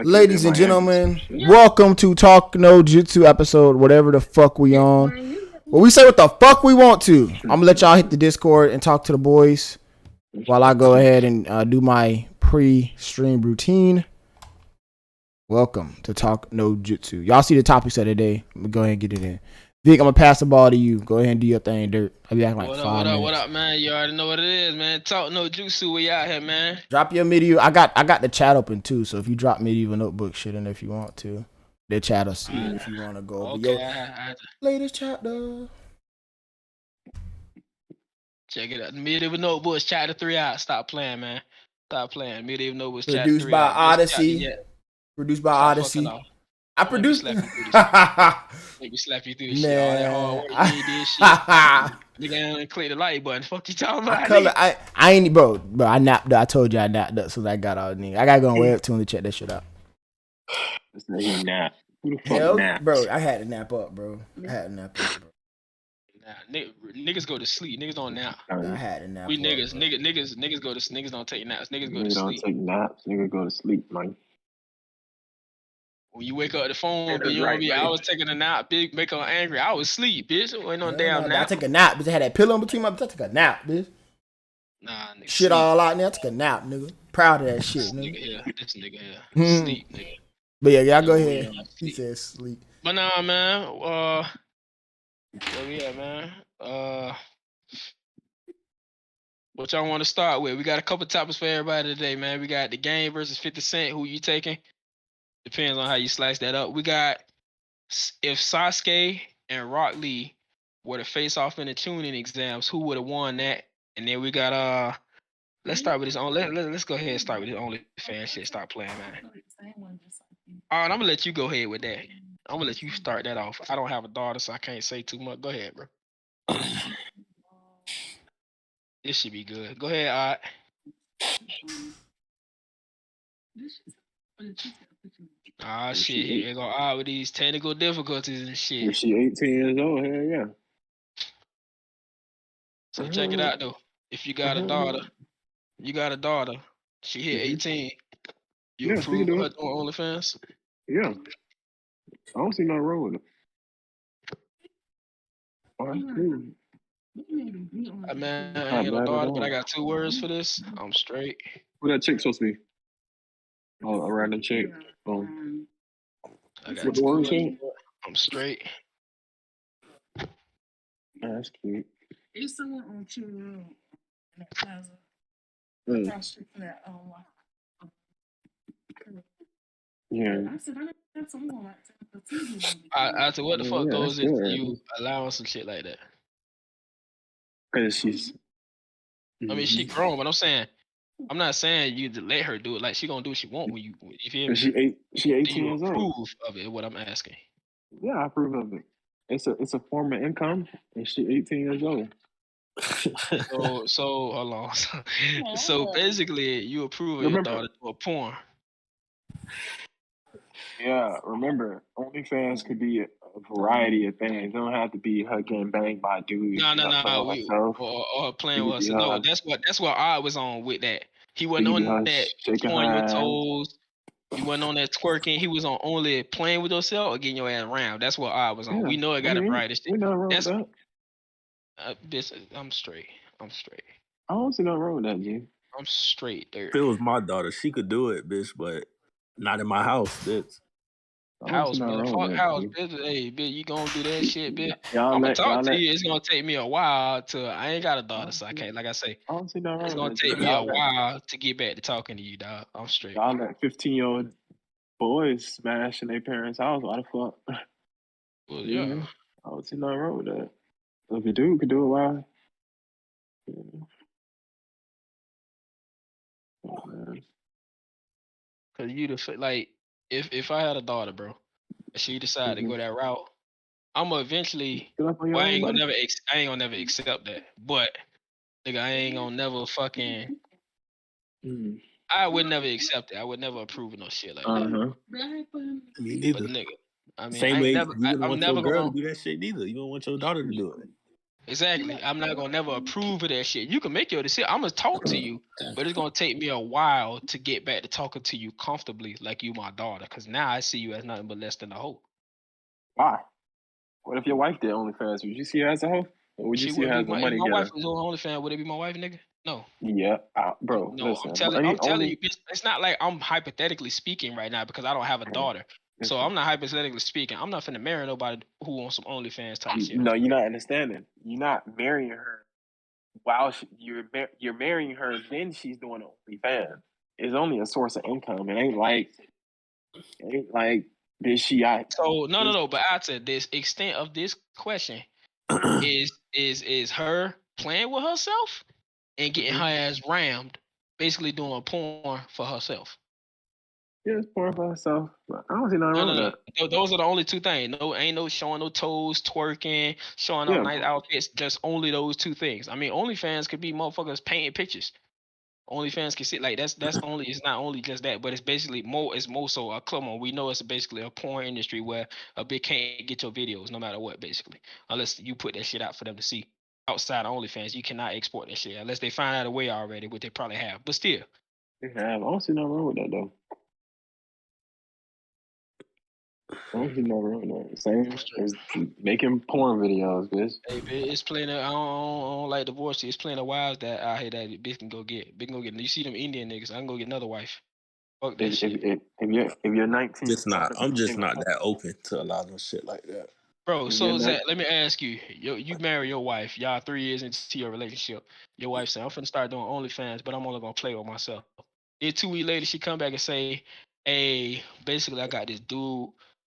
Ladies and gentlemen, welcome to Talk No Jutsu episode, whatever the fuck we on. Well, we say what the fuck we want to. I'm gonna let y'all hit the Discord and talk to the boys while I go ahead and do my pre-stream routine. Welcome to Talk No Jutsu. Y'all see the topics of the day. I'm gonna go ahead and get it in. Vic, I'm gonna pass the ball to you. Go ahead and do your thing, Dirt. I'll be acting like 5 minutes. What up, man? You already know what it is, man. Talk No Jutsu, we out here, man. Drop your medieval. I got the chat open too, so if you drop medieval notebook shit in if you want to, the chat will see if you want to go. Okay, latest chapter. Check it out. Medieval Notebooks, chapter 3 out. Stop playing, man. Stop playing. Medieval Notebooks, chapter 3 Produced by Odyssey. Produced by Odyssey. I produced. Make me slap you through this shit. All that hard work you did shit. Nigga ain't click the like button. Fuck you talking about? I ain't bro. I napped up. I told you I napped up so I got all the nigga. I gotta go on Webtoon to check that shit out. This nigga nap. Who the Hell, fuck naps? bro, I had to nap up, bro. Nah, niggas go to sleep. Niggas don't nap. I had to nap. We niggas, niggas go to niggas don't take naps. Niggas go to sleep. Niggas don't take naps. Niggas go to sleep, man. When you wake up the phone, but you know me, I was taking a nap, big make her angry. I was asleep, bitch. Ain't no damn nap. I took a nap, bitch. I had that pillow in between my. I took a nap, bitch. Nah, nigga. Shit sleep. All out there. I took a nap, nigga. Proud of that shit, nigga. This nigga here. Sleep, nigga. But yeah, y'all go ahead. He said sleep. But nah, man. Where we at, man? What y'all want to start with? We got a couple topics for everybody today, man. We got the game versus 50 Cent. Who you taking? Depends on how you slice that up. We got if Sasuke and Rock Lee were to face off in the Chunin exams, who would have won that? And then we got let's start with this on. Let's go ahead and start with this OnlyFans shit. Start playing, man. All right, I'm gonna let you go ahead with that. I'm gonna let you start that off. I don't have a daughter, so I can't say too much. Go ahead, bro. This should be good. Go ahead, all right. Shit, here go out with these technical difficulties and shit. If she 18 years old, hell yeah. So check it out though. If you got a daughter, she hit 18. You approve her on OnlyFans? Yeah. I don't see nothing wrong with it. Man, I ain't got a daughter, but I got 2 words for this. I'm straight. Who that chick supposed to be? Oh, a random chick. I got 2 words. I'm straight. That's cute. It's someone on Chunin in that plaza. Across street from that yeah. I said I got someone like the TV. I said, what the fuck goes into you allowing some shit like that? Because she's. I mean, she grown, but I'm not saying you to let her do it. Like she gonna do what she want when you feel me. She 18 years old. Approve of it. What I'm asking. Yeah, I approve of it. It's a form of income, and she 18 years old. So hold on. So basically, you approve of your daughter to a porn. Yeah, remember, OnlyFans could be a variety of things. It don't have to be her getting banged by dudes. No. Or playing with herself. No, that's what I was on with that. He wasn't on that showing your toes. He wasn't on that twerking. He was on only playing with yourself or getting your ass around. That's what I was on. Yeah, we know it got a variety of shit. That's that. Bitch, I'm straight. I don't see nothing wrong with that, G. I'm straight, Dirt. If it was my daughter, she could do it, bitch, but not in my house, bitch. House, man. Fuck house, bitch. Hey, bitch, you gonna do that shit, bitch? I'm gonna talk to you. It's gonna take me a while I ain't got a daughter, so I can't, like I say, it's gonna take me a while to get back to talking to you, dog. I'm straight. Y'all let 15-year-old boys smash in their parents' house. Why the fuck? Well, yeah. I don't see nothing wrong with that. If you do, you can do it, why? Yeah. Oh, man. Cause you like, if I had a daughter, bro, and she decided to go that route, I'm gonna eventually. I ain't gonna never accept that. But nigga, I ain't gonna never fucking. I would never accept it. I would never approve of no shit like that. Me neither. But nigga, I mean, same way you wouldn't I'm want never your girl gonna to do that shit neither. You don't want your daughter to do it. Exactly. I'm not gonna never approve of that shit. You can make your decision. I'm gonna talk to you, but it's gonna take me a while to get back to talking to you comfortably, like you my daughter. Cause now I see you as nothing but less than a hoe. Why? What if your wife did OnlyFans? Would you see her as a hoe? Or would you She see her wouldn't as be a my. If money my getter? wife was on OnlyFans, would it be my wife, nigga? No. Yeah, bro. No, Listen, I'm telling you, it's not like I'm hypothetically speaking right now because I don't have a daughter. So I'm not hypothetically speaking. I'm not finna marry nobody who wants some OnlyFans type shit. No, you're not understanding. You're not marrying her while you're marrying her. Then she's doing OnlyFans. It's only a source of income. It ain't like this. So no. But I said this extent of this question is her playing with herself and getting her ass rammed, basically doing porn for herself. Yeah, it's porn for herself. But I don't see nothing wrong with that. Those are the only two things. No, ain't no showing no toes, twerking, showing off nice outfits. Just only those two things. I mean, OnlyFans could be motherfuckers painting pictures. OnlyFans can sit like that's only. It's not only just that, but it's basically more. It's more so. Come on, we know it's basically a porn industry where a bitch can't get your videos no matter what, basically, unless you put that shit out for them to see. Outside of OnlyFans, you cannot export that shit unless they find out a way already, which they probably have. But still, I don't see nothing wrong with that though. I don't see nothing wrong with that. Same as making porn videos, bitch. Hey, bitch, it's plenty. I don't like divorce. It's plenty of wives that out here that bitch can go get. Bitch can go get. You see them Indian niggas? I can go get another wife. Fuck that shit. If you're 19, I'm just not that open to a lot of shit like that. Bro, so Zach, let me ask you. You marry your wife. Y'all 3 years into your relationship. Your wife said, "I'm finna start doing OnlyFans, but I'm only gonna play with myself." Then 2 weeks later, she come back and say, "Hey, basically, I got this dude.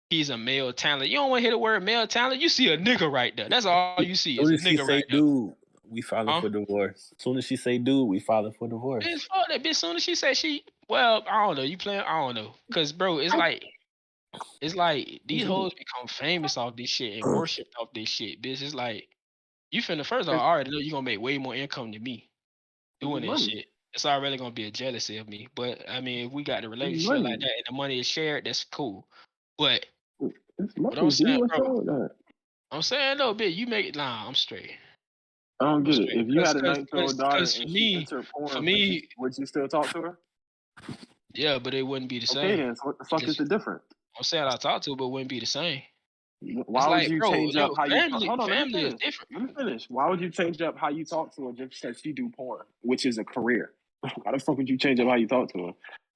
He's a male talent." You don't want to hear the word male talent. You see a nigga right there. That's all you see. Is a nigga right there. Dude, we filing for divorce. As soon as she say dude, we filing for divorce. Bitch, fuck that bitch. As soon as she said well, I don't know. You playing? I don't know. Cause bro, it's like these hoes become famous off this shit and worshipped off this shit. Bitch, it's like you finna first of all, I already know you're gonna make way more income than me doing this shit. It's already gonna be a jealousy of me. But I mean, if we got a relationship like that and the money is shared, that's cool. But I'm saying, bro, I'm saying though, bitch, you make it. Nah, I'm straight. I don't get it. If you had a 19-year-old daughter and she entered porn, for me, would you still talk to her? Yeah, but it wouldn't be the same. Okay, then so what the fuck is the difference? I'm saying I talk to her, but it wouldn't be the same. Why would you change up how you talk? Hold on, family is different. Let me finish. Why would you change up how you talk to her just because she do porn, which is a career? Why the fuck would you change up how you talk to her?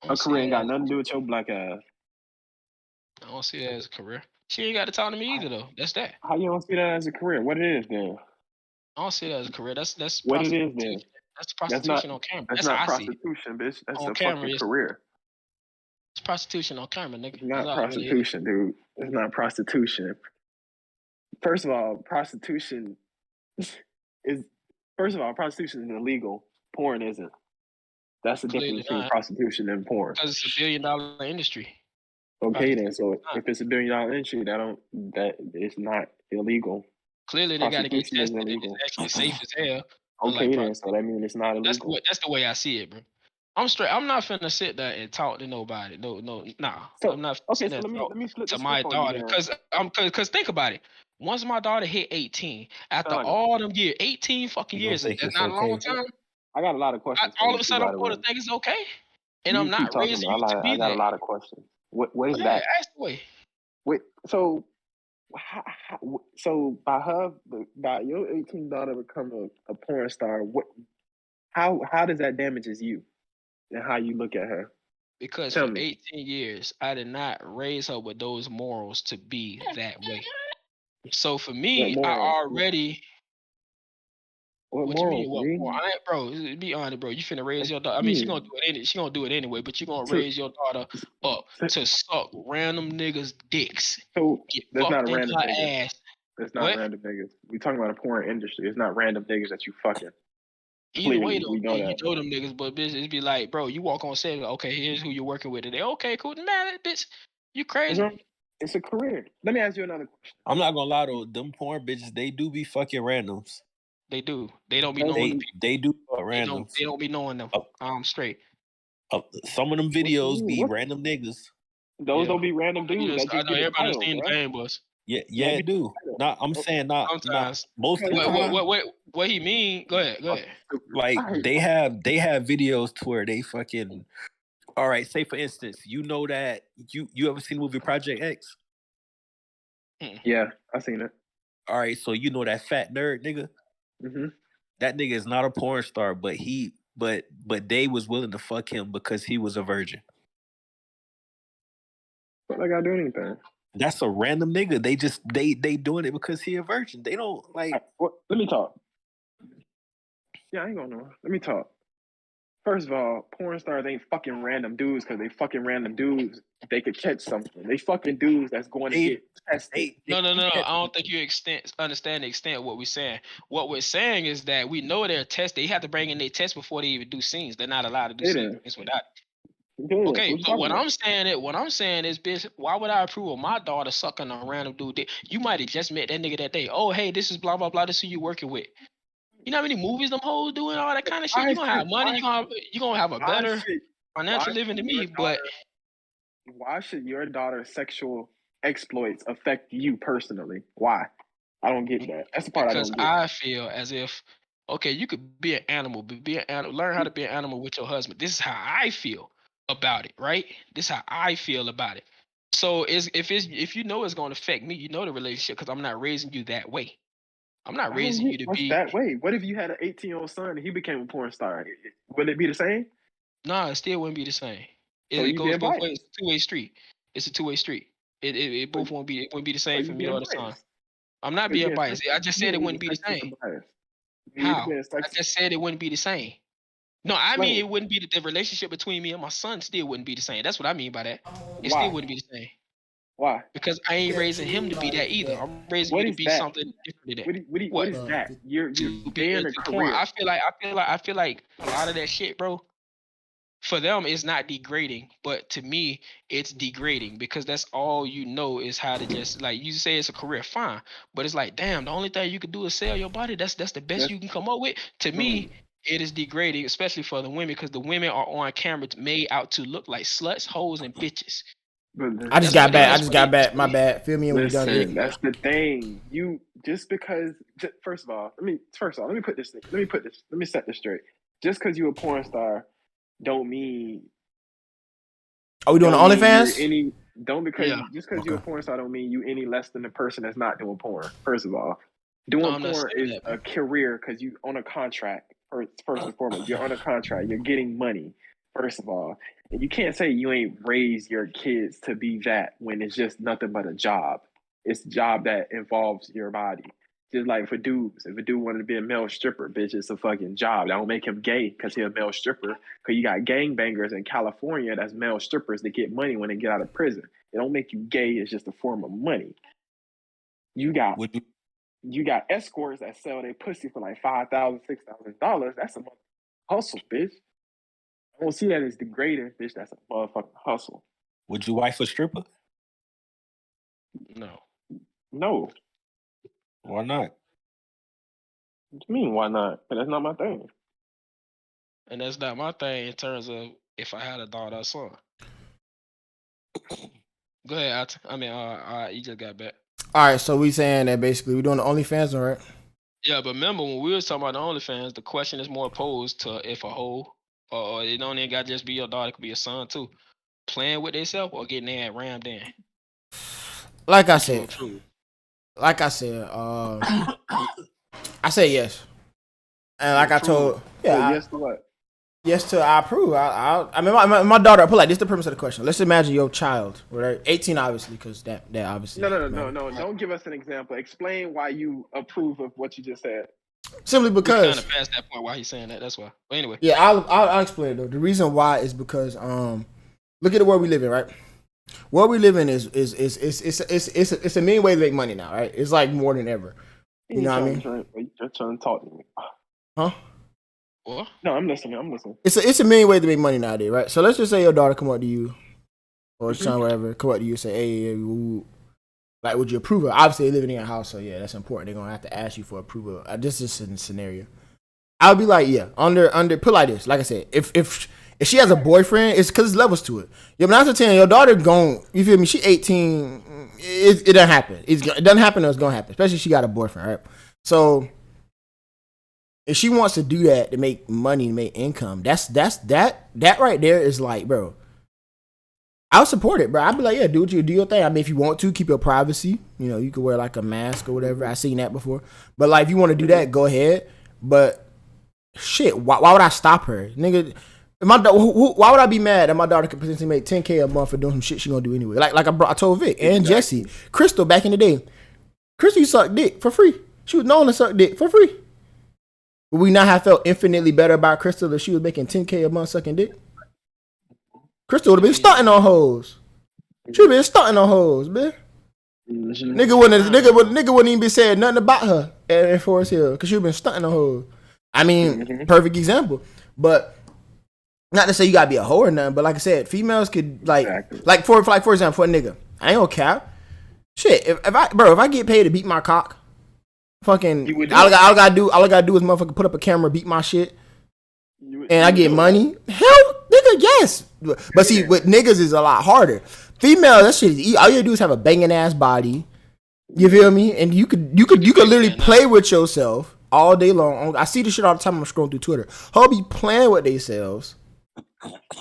Her career ain't got nothing to do with your black ass. I don't see that as a career. She ain't got to talk to me either, though. That's that. How you don't see that as a career? What it is then? I don't see that as a career. That's what it is then. That's prostitution on camera. That's not prostitution, bitch. That's a fucking career. It's prostitution on camera, nigga. It's not prostitution, dude. It's not prostitution. First of all, prostitution is illegal. Porn isn't. That's the difference between prostitution and porn. Because it's $1 billion industry. Okay, then. So if it's $1 billion industry, that it's not illegal. Clearly, they got to get tested. It's actually safe as hell. Okay, then. So that means it's not illegal. That's the way I see it, bro. I'm straight. I'm not finna sit there and talk to nobody. Nah. So, I'm not. Okay, so let me flip to my daughter, because think about it. Once my daughter hit 18, after all them years, 18 fucking years, that's not a long time. I got a lot of questions. All of a sudden, I'm going to think it's okay, and I'm not raising you to be I got a lot of questions. What is that? Ask away. Wait, so by your 18 daughter become a porn star, how does that damages you and how you look at her? Because for 18 years, I did not raise her with those morals to be that way. So for me, I already. What morals, you mean? Bro, be honest, bro. You finna raise your daughter. I mean, she gonna do it anyway. But you gonna raise your daughter up to suck random niggas' dicks. So that's not a random nigga. Ass. That's not random niggas. We talking about a porn industry. It's not random niggas that you fucking. Either way, though, you know them niggas, but bitch, it'd be like, bro, you walk on set, okay, here's who you're working with today. Okay, cool, man, bitch, you crazy? It's a career. Let me ask you another question. I'm not gonna lie though, them porn bitches, they do be fucking randoms. They do. They don't be knowing. They do randoms. They don't be knowing them. Straight. Some of them videos be random niggas. Those don't be random dudes. I know everybody seen the game, boss. Yeah, you do. Not, I'm saying not Sometimes. most of the time. What he mean? Go ahead. Like they have videos to where they fucking. All right, say for instance, you know that you ever seen the movie Project X? Yeah, I seen it. All right, so you know that fat nerd nigga. Mm-hmm. That nigga is not a porn star, but they was willing to fuck him because he was a virgin. What I gotta do anything? That's a random nigga. They just they doing it because he a virgin. They don't like. Let me talk. Yeah, I ain't gonna know. Let me talk. First of all, porn stars ain't fucking random dudes because they fucking random dudes. They could catch something. They fucking dudes that's going to get tested. No. I don't think you understand the extent of what we're saying. What we're saying is that we know they're tested. They have to bring in their test before they even do scenes. They're not allowed to do scenes without it. Okay, but what I'm saying is, bitch, why would I approve of my daughter sucking a random dude? You might have just met that nigga that day. Oh, hey, this is blah blah blah. This is who you working with. You know how many movies them hoes doing all that kind of shit? You're gonna have money. You're gonna have a better financial living than me. But why should your daughter's sexual exploits affect you personally? Why? I don't get that. That's the part I don't get. Because I feel as if, okay, you could be an animal, but learn how to be an animal with your husband. This is how I feel about it, right? This is how I feel about it. So if you know it's gonna affect me, you know the relationship, because I'm not raising you that way. I'm not raising you to be that way. What if you had an 18-year-old son and he became a porn star? Would it be the same? No, it still wouldn't be the same. So It goes both ways. It's a two-way street. It's a two-way street. It both won't be. It wouldn't be the same for me or the son. I'm not being biased. I just said it wouldn't be the same. How? I just said it wouldn't be the same. No, I mean it wouldn't be the relationship between me and my son still wouldn't be the same. That's what I mean by that. It still wouldn't be the same. Why? Because I ain't raising him to be that either. I'm raising you to be something different than that. What is that? You're being a career. I feel like a lot of that shit, bro. For them, it's not degrading, but to me, it's degrading because that's all you know is how to just like you say it's a career, fine. But it's like, damn, the only thing you can do is sell your body. That's the best you can come up with. To me, it is degrading, especially for the women, because the women are on camera made out to look like sluts, hoes, and bitches. I just got back. My bad. Fill me in with Listen, that's the thing. You first of all, let me set this straight. Just because you're a porn star, don't mean. Are we doing the OnlyFans? Just because you're a porn star don't mean you any less than the person that's not doing porn. First of all, doing porn is a career because you on a contract. First and foremost, you're on a contract. You're getting money. First of all, and you can't say you ain't raised your kids to be that when it's just nothing but a job. It's a job that involves your body. Just like for dudes, if a dude wanted to be a male stripper, bitch, it's a fucking job. That don't make him gay because he's a male stripper. Because you got gangbangers in California that's male strippers that get money when they get out of prison. It don't make you gay. It's just a form of money. You got escorts that sell their pussy for like $5,000, $6,000. That's a hustle, bitch. I don't see that as degrading, bitch. That's a motherfucking hustle. Would you wife a stripper? No. Why not? What do you mean, why not? But that's not my thing. And that's not my thing in terms of if I had a daughter or son. Go ahead, you just got back. All right, so we saying that basically we're doing the OnlyFans, all right? Yeah, but remember when we was talking about the OnlyFans, the question is more posed to if a hoe, or it don't even got to just be your daughter, it could be a son too, playing with themselves or getting their ass rammed in. Like I said, I say yes. And like I told, yes to what? Yes to I approve. I mean, my daughter. I put like this. Is the premise of the question. Let's imagine your child, right? 18, obviously, because that obviously. No. Don't give us an example. Explain why you approve of what you just said. Simply because. Kind of past that point. Why he's saying that? That's why. But anyway. Yeah, I'll explain it though. The reason why is because look at the world we live in, right? What we live in is it's a mean way to make money now, right? It's like more than ever. You know what I mean? You're trying to talk to me. Huh? What? No, I'm listening. It's a million ways to make money nowadays, right? So let's just say your daughter come up to you, or son, whatever, come up to you and say, "Hey, like, would you approve of?" Obviously, they're living in your house, so yeah, that's important. They're gonna have to ask you for approval. This is a scenario. I'll be like, yeah, under put like this. Like I said, if If she has a boyfriend, it's because it's levels to it. Yeah, but 9 to 10, your daughter gone. You feel me? She 18. It doesn't happen. It doesn't happen. Or it's gonna happen. Especially if she got a boyfriend, right? So if she wants to do that to make money, to make income, that right there is like, bro. I'll support it, bro. I'd be like, yeah, do your thing. I mean, if you want to, keep your privacy. You know, you could wear like a mask or whatever. I've seen that before. But like, if you want to do that, go ahead. But shit, why would I stop her, nigga? Why would I be mad that my daughter could potentially make $10K a month for doing some shit she gonna do anyway? Like I told Vic and Jesse, Crystal back in the day. Crystal used to suck dick for free. She was known to suck dick for free. Would we not have felt infinitely better about Crystal if she was making $10K a month sucking dick? Crystal would have been stunting on hoes. She would have been stunting on hoes, man. Nigga wouldn't even be saying nothing about her at Forest Hill because she would have been stunting on hoes. I mean, perfect example. But not to say you gotta be a hoe or nothing, but like I said, females could like for example, for a nigga, I ain't gonna cap. Shit, if I get paid to beat my cock, fucking all I gotta do is motherfucker put up a camera, beat my shit, and I get money. Hell, nigga, yes. But see, with niggas is a lot harder. Females, that shit is easy. All you do is have a banging ass body. You feel me? And you could literally play with yourself all day long. I see this shit all the time. I'm scrolling through Twitter. Hoes be playing with themselves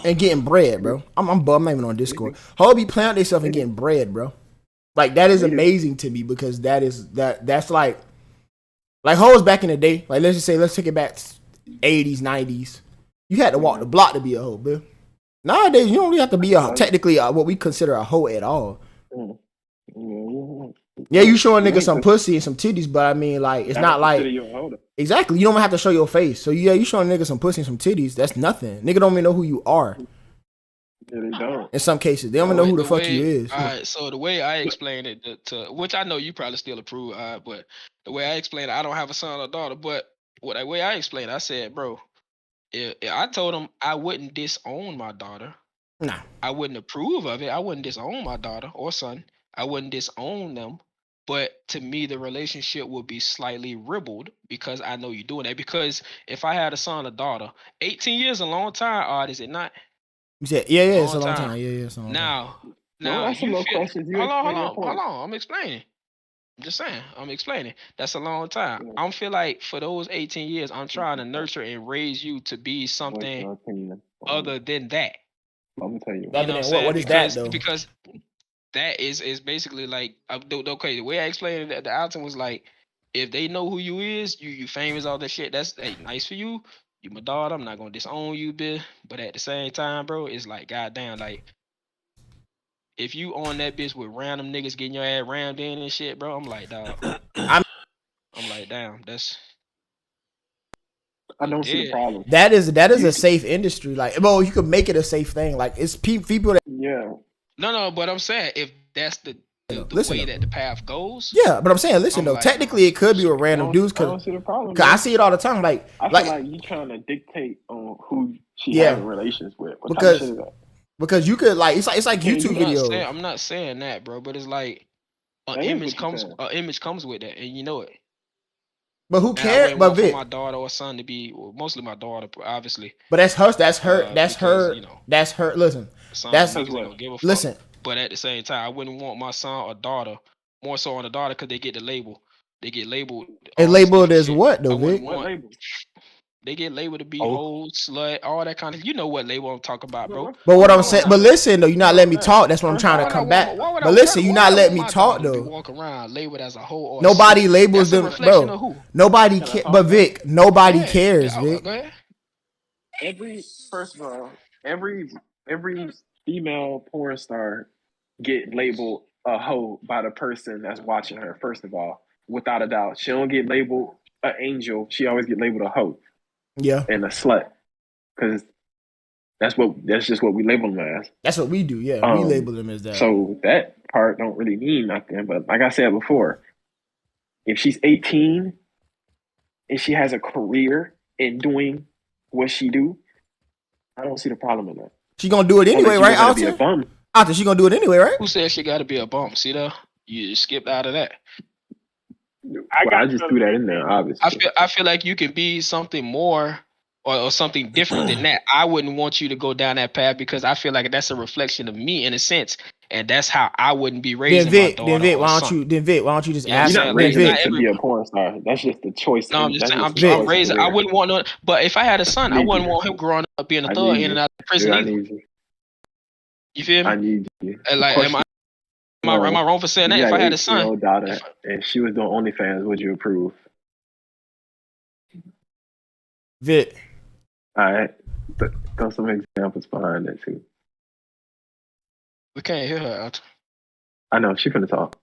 and getting bread, bro. I'm not even on Discord. Hoes be playing with themselves and getting bread, bro. Like that is amazing to me because that's like hoes back in the day. Like let's take it back 80s, 90s. You had to walk the block to be a hoe, bro. Nowadays, you don't really have to be technically what we consider a hoe at all. Yeah, you showing niggas some pussy and some titties, but I mean, like, it's not like exactly. You don't have to show your face. So yeah, you showing niggas some pussy and some titties. That's nothing. Nigga don't even know who you are. Yeah, they don't. In some cases, they don't even know who the fuck you is. All right, so the way I explain it to which I know you probably still approve, but the way I explain it, I don't have a son or daughter, but the way I explain it, I said, bro. If I told him I wouldn't disown my daughter. Nah. I wouldn't approve of it. I wouldn't disown my daughter or son. I wouldn't disown them. But to me, the relationship would be slightly ribbled because I know you're doing that. Because if I had a son or daughter, 18 years is a long time, Art, is it not? You said, yeah, it's a long time. Yeah, it's a long time. Now, hold on. I'm explaining. I'm just saying, I'm explaining. That's a long time. I feel like for those 18 years, I'm trying to nurture and raise you to be something other than that. I'm gonna tell you. What is that though? Because that is basically like, okay, the way I explained it, the outcome was like, if they know who you is, you famous, all that shit, that's nice for you. You my daughter, I'm not gonna disown you, bitch. But at the same time, bro, it's like, goddamn, like, if you on that bitch with random niggas getting your ass rammed in and shit, bro, I'm like, dog. I'm like, damn, that's. I don't see the problem. That is a safe industry. Like, well, you could make it a safe thing. Like, it's people that. Yeah. No, but I'm saying if that's the way that the path goes. Yeah, but I'm saying, listen though. Like, technically, it could be with random dudes. I don't see the problem. Cause I see it all the time. Like, I feel like you trying to dictate on who she having relations with. Because you could like it's like YouTube videos. I'm not saying that, bro, but it's like an image comes with that, and you know it. But who cares? But Vic, for my daughter or son to be mostly my daughter, obviously. But that's her. That's her. You know, that's her. Listen, listen. But at the same time, I wouldn't want my son or daughter more so on the daughter because they get the label. They get labeled. And labeled as what though, Vic? What label? They get labeled to be old, slut, all that kind of. You know what label I'm talking about, bro. But what I'm saying, but listen though, you're not letting me talk. That's what I'm trying to come back. But listen, you're not letting me talk though. Walk around labeled as a whole. Nobody labels them, bro. Nobody cares. But Vic, nobody cares, Vic. First of all, every female porn star get labeled a hoe by the person that's watching her. First of all, without a doubt, she don't get labeled an angel. She always get labeled a hoe. Yeah, and a slut, because that's just what we label them as. That's what we do. Yeah, we label them as that. So that part don't really mean nothing. But like I said before, if she's 18 and she has a career in doing what she do, I don't see the problem in that. She gonna do it anyway, right? Alton, she gonna do it anyway, right? Who said she got to be a bum? See that? You skipped out of that. I just threw that in there, obviously. I feel like you can be something more or something different than that, I wouldn't want you to go down that path because I feel like that's a reflection of me in a sense, and that's how I wouldn't be raising my daughter or son. Why don't you just You know what I'm ask? You're saying? not Like, raising not it to every. be a porn star. That's just the choice. No, I'm just That's saying. just the I'm choice raising. I career. wouldn't want no. But if I had a I son, I need wouldn't you. want him growing up being a I thug need in and you. out of prison Dude, I either. need you. You feel I me? need you. Like, am I wrong for saying You that? If got I an had a son, 18-year-old daughter and she was doing OnlyFans, would you approve? Vic. All right. Throw some examples behind that too. we can't hear her out. I know she finna talk.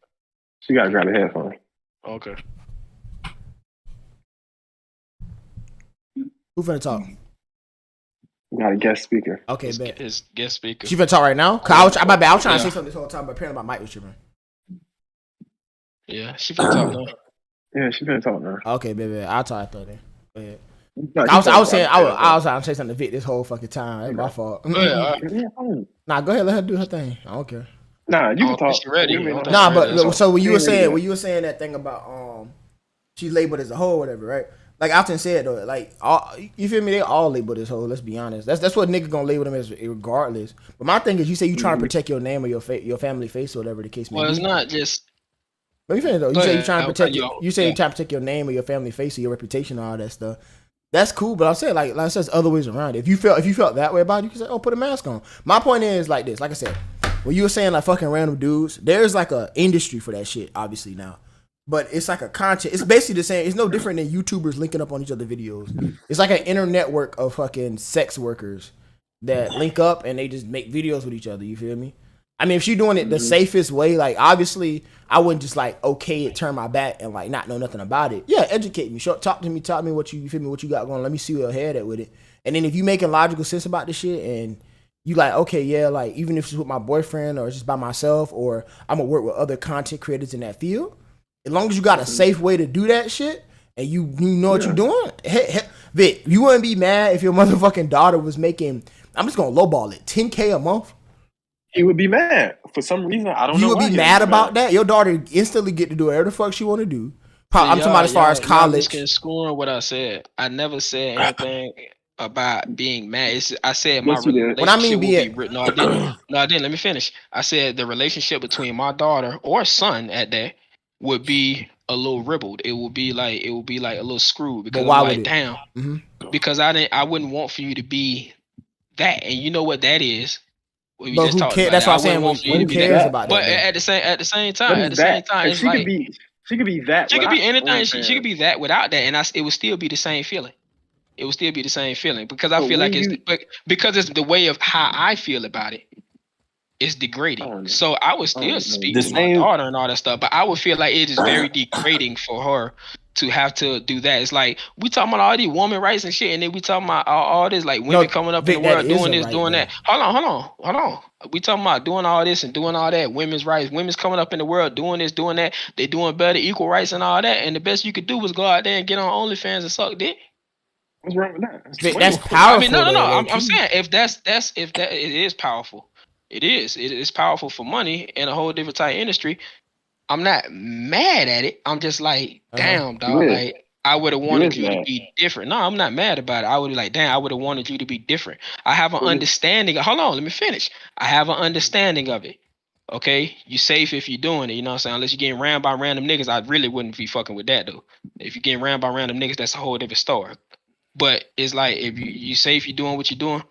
She gotta grab a headphone. Okay. Who finna talk? We got a guest speaker. Okay, bet. His guest speaker. She finna talk right now? Cause I was trying to say something this whole time, but apparently my mic was tripping. Yeah, she finna talk now. Yeah, she finna talk now. Okay, baby, I'll talk after then. Go ahead. No, I was saying I was trying to say something to Vic this whole fucking time. That's my fault. Go ahead, all right. Nah, go ahead, let her do her thing. I don't care. Nah, you I can don't think talk. she ready. We made I it don't Nah, think but so when you were saying Yeah. that thing about she's labeled as a hoe or whatever, right? Like I often said though, like you feel me? They all labeled as hoe. Let's be honest. That's what niggas gonna label them as regardless. But my thing is, you say you trying to protect your name or your family face or whatever the case may Well, be. it's not just. Let me finish though. You Go say ahead. you trying to I'll protect cut you your, off. you say Yeah. you trying to protect your name or your family face or your reputation and all that stuff. That's cool, but I'm saying like I said, there's other ways around it. If you felt that way about it, you can say, oh, put a mask on. My point is like this. Like I said, when you were saying like fucking random dudes, there's like a industry for that shit, obviously now. But it's like a content. It's basically the same. It's no different than YouTubers linking up on each other videos. It's like an inner network of fucking sex workers that link up and they just make videos with each other. You feel me? I mean, if she's doing it the safest way, like obviously, I wouldn't just like okay it, turn my back, and like not know nothing about it. Yeah, educate me, talk to me what you feel me, what you got going. Let me see where your head at with it. And then if you making logical sense about this shit, and you like, okay, yeah, like even if it's with my boyfriend or just by myself, or I'm gonna work with other content creators in that field, as long as you got a safe way to do that shit, and you know what you're doing, Vic, you wouldn't be mad if your motherfucking daughter was making, I'm just gonna lowball it, $10K a month. He would be mad for some reason. I don't know. You would why be he mad about that? Your daughter instantly get to do whatever the fuck she want to do. I'm talking about as far as college. Y'all score what I said. I never said anything about being mad. I said my Yes, you did. relationship When I mean would being- be. No, I didn't. No, I didn't. Let me finish. I said the relationship between my daughter or son at that would be a little ribbled. It would be like a little screwed because why I'm would like, it? damn. Because I wouldn't want for you to be that, and you know what that is. We But just who talked cares? about That's it. what I I'm saying. wouldn't want for you Who to be cares that. about But that? at the same What time, is that? And it's like she could be that. she could without be anything. She OnlyFans. could be that without that, and it would still be the same feeling. It would still be the same feeling because I But feel like when because it's the way of how I feel about it. It's degrading. Oh, no. So I would Oh, still no. speak The to my same- daughter and all that stuff, but I would feel like it is very degrading for her to have to do that. It's like we talking about all these woman rights and shit, and then we talking about all this like women coming up Vic, in the world that is doing a this, right, doing though. that. Hold on. We talking about doing all this and doing all that. Women's rights, women's coming up in the world doing this, doing that. They doing better, equal rights and all that. And the best you could do was go out there and get on OnlyFans and suck dick. What's wrong with that? Vic, that's powerful. I mean, no. though, I'm low-key. saying if that it is powerful. It is powerful for money in a whole different type of industry. I'm not mad at it. I'm just like, damn, dog. is. Like I would have wanted is you to mad. be different. No, I'm not mad about it. I would be like, damn, I would have wanted you to be different. I have an understanding. Hold on, let me finish. I have an understanding of it. Okay, you safe if you're doing it. You know what I'm saying? Unless you're getting ran by random niggas, I really wouldn't be fucking with that though. If you're getting ran by random niggas, that's a whole different story. But it's like if you safe, you're doing what you're doing.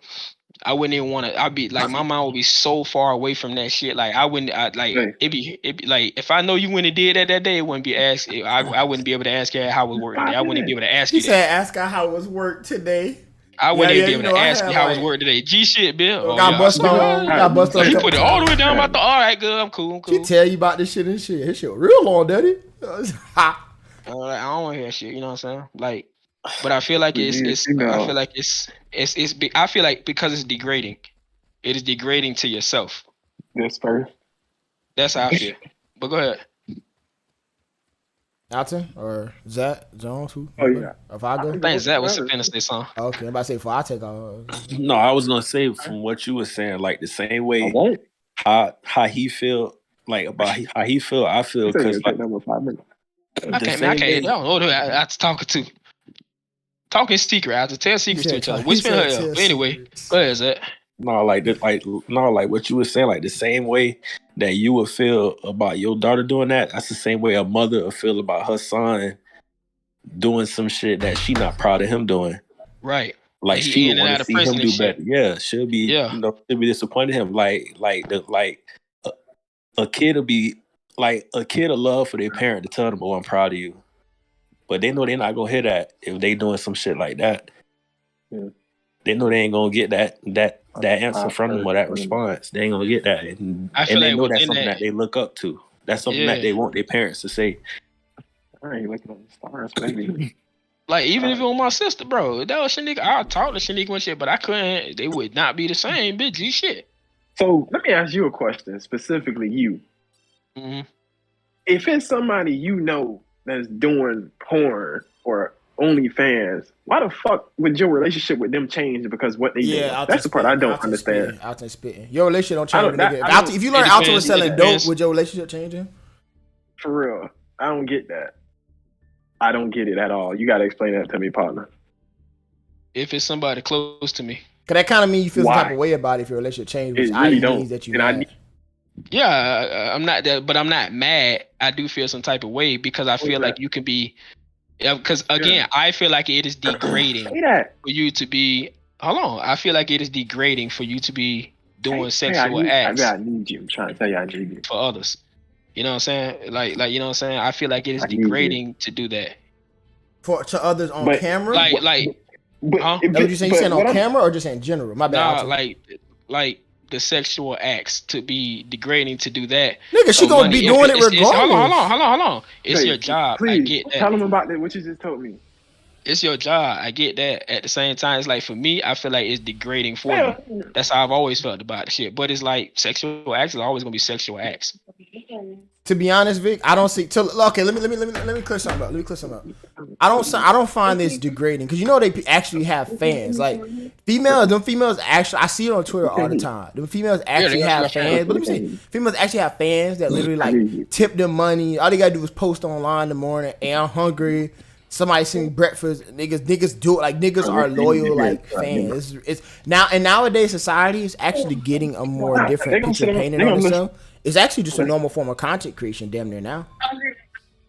I wouldn't even want to. I'd be like, my mind would be so far away from that shit. Like I wouldn't. It'd be like if I know you wouldn't have did that day, it wouldn't be asked. I wouldn't be able to ask you how it was working today. I wouldn't even be able to ask He you that. said, "Ask her how it was work today." I wouldn't Yeah, even you be able know, to I ask you had, how it was like- work today. G shit, Bill. Got bust on. Got bust on. You a put it couple all the way times. down my thought. All right, good. I'm cool. She tell you about this shit and shit. His shit real long, daddy. I don't want to hear shit. You know what I'm saying? Like, but I feel like I feel like I feel like because it's degrading, it is degrading to yourself. This first. That's how I feel. But go ahead. Alton or Zach Jones? Who? Oh, yeah. If I go, I think Zach was finna say something. okay. I'm about to say before I take off. No, I was gonna say from what you were saying, like the same I way won't. how he feel, like about how he feel, I feel You said because it'll like take number 5 minutes. I can't. I have to talk to. talking secret. I have to tell secrets to each other. He Whispering her said ear. tell Anyway, secrets. go ahead, Zach. No, like what you were saying, like the same way that you would feel about your daughter doing that, that's the same way a mother would feel about her son doing some shit that she not proud of him doing. Right. Like He she in would and want out to of see him prison and do shit. better. Yeah, she'll be, Yeah. she'll be disappointed in him. A kid will be like a kid will love for their parent to tell them, "Oh, I'm proud of you," but they know they're not gonna hear that if they doing some shit like that. Yeah. They know they ain't gonna get that answer from them or that response. They ain't gonna get that, and I feel they like know that's within something that- that they look up to. That's something that they want their parents to say. I ain't looking at the stars, baby. Like, even if it was my sister, bro, that was Shanika. I'll talk to Shanika and shit, but I couldn't. They would not be the same, bitch. G shit. So let me ask you a question, specifically you. Mm-hmm. If it's somebody you know that's doing porn or OnlyFans, why the fuck would your relationship with them change because what they do? That's the part I don't understand. Out spitting. Your relationship don't change. I Nigga. don't- If you learn it Alton depends, was selling it dope, depends. would your relationship change him? For real, I don't get that. I don't get it at all. You got to explain that to me, partner. If it's somebody close to me. Cause that kind of means you feel some Why? type of way about it if your relationship changes. It Which really means don't. that you And I mad. need- Yeah, I'm not that, but I'm not mad. I do feel some type of way because I feel like you can be. Because again, I feel like it is degrading Say that. for you to be. Hold on, I feel like it is degrading for you to be doing sexual I acts need you. I'm trying to tell you I need you. for others. You know what I'm saying? Like you know what I'm saying? I feel like it is I need you. degrading to do that. To others on But- camera. But Huh? if What you saying? You but saying on what I'm- camera or just in general? My bad. Nah, Alton. like the sexual acts to be degrading to do that. Nigga, she for gonna money. be If doing it it's- regardless. Hold on. It's Hey, your job. I Please get that. tell them about that. What you just told me. It's your job. I get that. At the same time, it's like for me, I feel like it's degrading for Yeah. you. That's how I've always felt about the shit. But it's like sexual acts is always gonna be sexual acts. To be honest, Vic, I don't see. Okay, let me clear something up. I don't find this degrading because you know they actually have fans. Like females actually. I see it on Twitter all the time. The females actually they have got fans. But let me say, females actually have fans that literally like tip them money. All they gotta do is post online in the morning. Hey, I'm hungry. Somebody sing breakfast. Niggas do it. Like niggas are loyal like fans. It's now in nowadays society is actually getting a more different picture painted on itself. It's actually just a normal form of content creation, damn near now.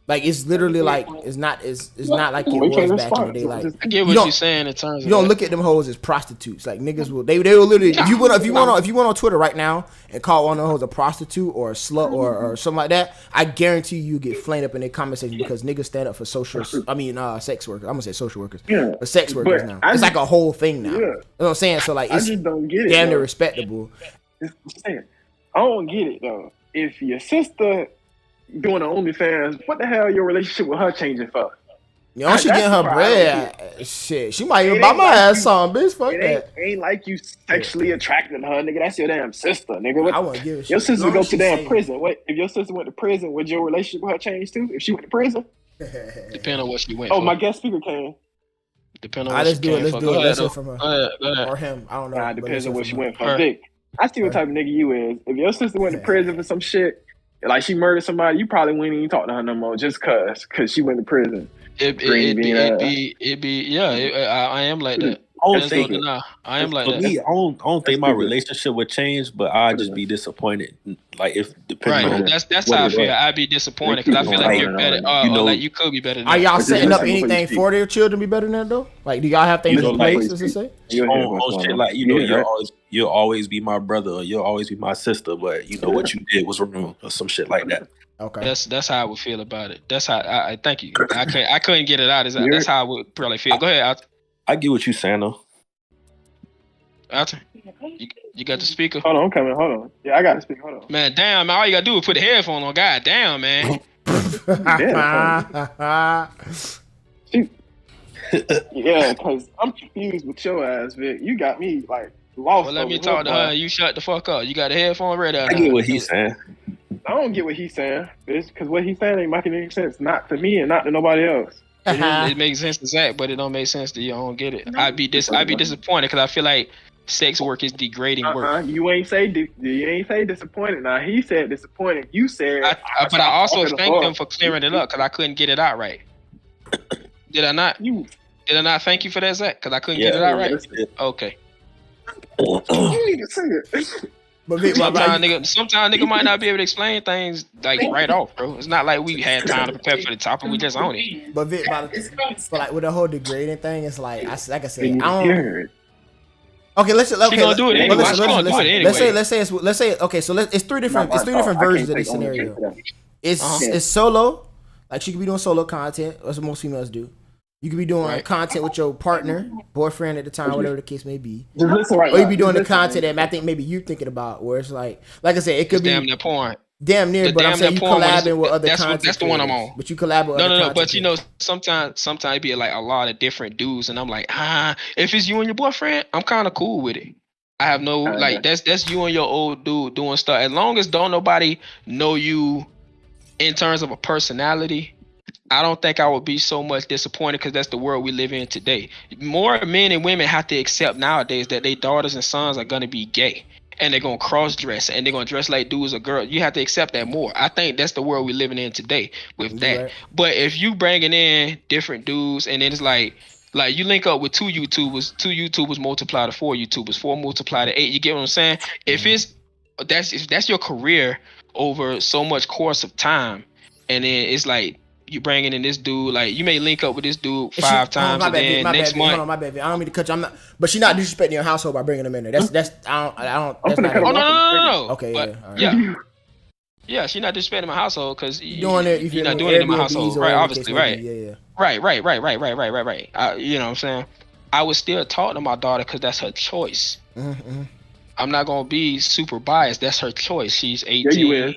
Like it's literally like it's not like it was back in the day. Like I get what you're saying in terms of you don't that. look at them hoes as prostitutes. Like niggas will they will literally if you went on Twitter right now and call one of them hoes a prostitute or a slut or something like that, I guarantee you get flamed up in their comment section because niggas stand up for sex workers. I'm gonna say social workers. Yeah. But sex workers But now. I It's just- like a whole thing now. Yeah. You know what I'm saying? So like I it's just don't get it. damn near though. respectable. I'm saying, I don't get it though. If your sister doing the OnlyFans, what the hell your relationship with her changing for? You know, she That's getting the her part I don't bread. Shit, she might even It buy ain't my like ass you- some, bitch. Fuck It that. ain't like you sexually attracting her, nigga. That's your damn sister, nigga. I wouldn't give a shit. Your As sister long go as to she damn safe. prison. What if your sister went to prison? Would your relationship with her change too? If she went to prison? Depending on what she went Oh, for. my guest speaker came. Depending on Alright, what let's she do it. came Let's for. do Go it. ahead, Let's hear though. from her. Go ahead. Or him. I don't know. Nah, but depends let's on hear what from she her. went for. Her. Vic, I see what type of nigga you is. If your sister went to prison for some shit, like she murdered somebody, you probably wouldn't even talk to her no more just cause she went to prison. It'd Green be, bean yeah. I am like that. I don't There's no think deny. I am like for that. me, I don't think my stupid. relationship would change, but I'd just be disappointed. Like if depending Right. on That's what how I it feel. was. I'd be disappointed because I feel like Like, you're better, you know- or like you could be better than Are that. y'all But setting just up listen before you anything speak. for their children to be better than that though? Like, do y'all have things You in know, like- place? As they say? on shit like Yeah, you'll always be my brother or you'll always be my sister, but you know what you did was wrong or some shit like that. Okay. That's how I would feel about it. That's how I thank you. I couldn't get it out. That's how I would probably feel. Go ahead, I get what you saying though. Alton. You got the speaker. Hold on, I'm coming. Hold on. Yeah, I got to speak. Hold on. Man, damn, man, all you gotta do is put the headphone on. God damn, man. Yeah, cause I'm confused with your ass, Vic. You got me like lost. Well, let me over talk to here, her boy. and you shut the fuck up. You got the headphone ready. I get what he's saying. I don't get what he's saying, bitch. Because what he's saying ain't making any sense. Not to me and not to nobody else. It makes sense to Zach, but it don't make sense to you. I don't get it. I'd be disappointed because I feel like sex work is degrading work. You ain't say disappointed. Now he said disappointed. You said. But I also talking to thanked her. him for clearing it up because I couldn't get it out right. Did I not? You Did I not thank you for that, Zach? Because I couldn't get it out right. Okay. You need to say it. But Vic, Sometimes nigga might not be able to explain things like right off, bro. It's not like we had time to prepare for the topic. We just own it. But Vic, but like with the whole degrading thing, it's like I said, I don't. Okay, let's. Okay, she gonna do it anyway. Let's say. Okay, so it's three different versions of this scenario. It's solo, like she could be doing solo content, as most females do. You could be doing content with your partner, boyfriend at the time, whatever the case may be. Or you be doing the content that I think maybe you're thinking about, where it's like I said, it could be damn near porn. Damn near, but I'm saying you collabing with other content. That's the one I'm on. But you collab with other content. But you know, sometimes it be like a lot of different dudes, and I'm like, if it's you and your boyfriend, I'm kind of cool with it. I have no like that's you and your old dude doing stuff. As long as don't nobody know you in terms of a personality, I don't think I would be so much disappointed because that's the world we live in today. More men and women have to accept nowadays that their daughters and sons are gonna be gay. And they're gonna cross dress and they're gonna dress like dudes or girls. You have to accept that more. I think that's the world we're living in today with that. Right. But if you bringing in different dudes and then it's like you link up with two YouTubers multiply to 4 YouTubers, 4 multiply to 8. You get what I'm saying? If that's your career over so much course of time, and then it's like you bringing in this dude, like you may link up with this dude 5 times, and then next month. Hold on, my baby. I don't mean to cut you. I'm not, but she's not disrespecting your household by bringing them in there. That's I don't. That's not. Oh no. Okay, but, yeah. Yeah, she's not disrespecting my household because you're not doing it in my household, right? Obviously, right. Yeah. Right. You know what I'm saying? I would still talk to my daughter because that's her choice. Mm-hmm. I'm not gonna be super biased. That's her choice. She's 18. Yeah, you is.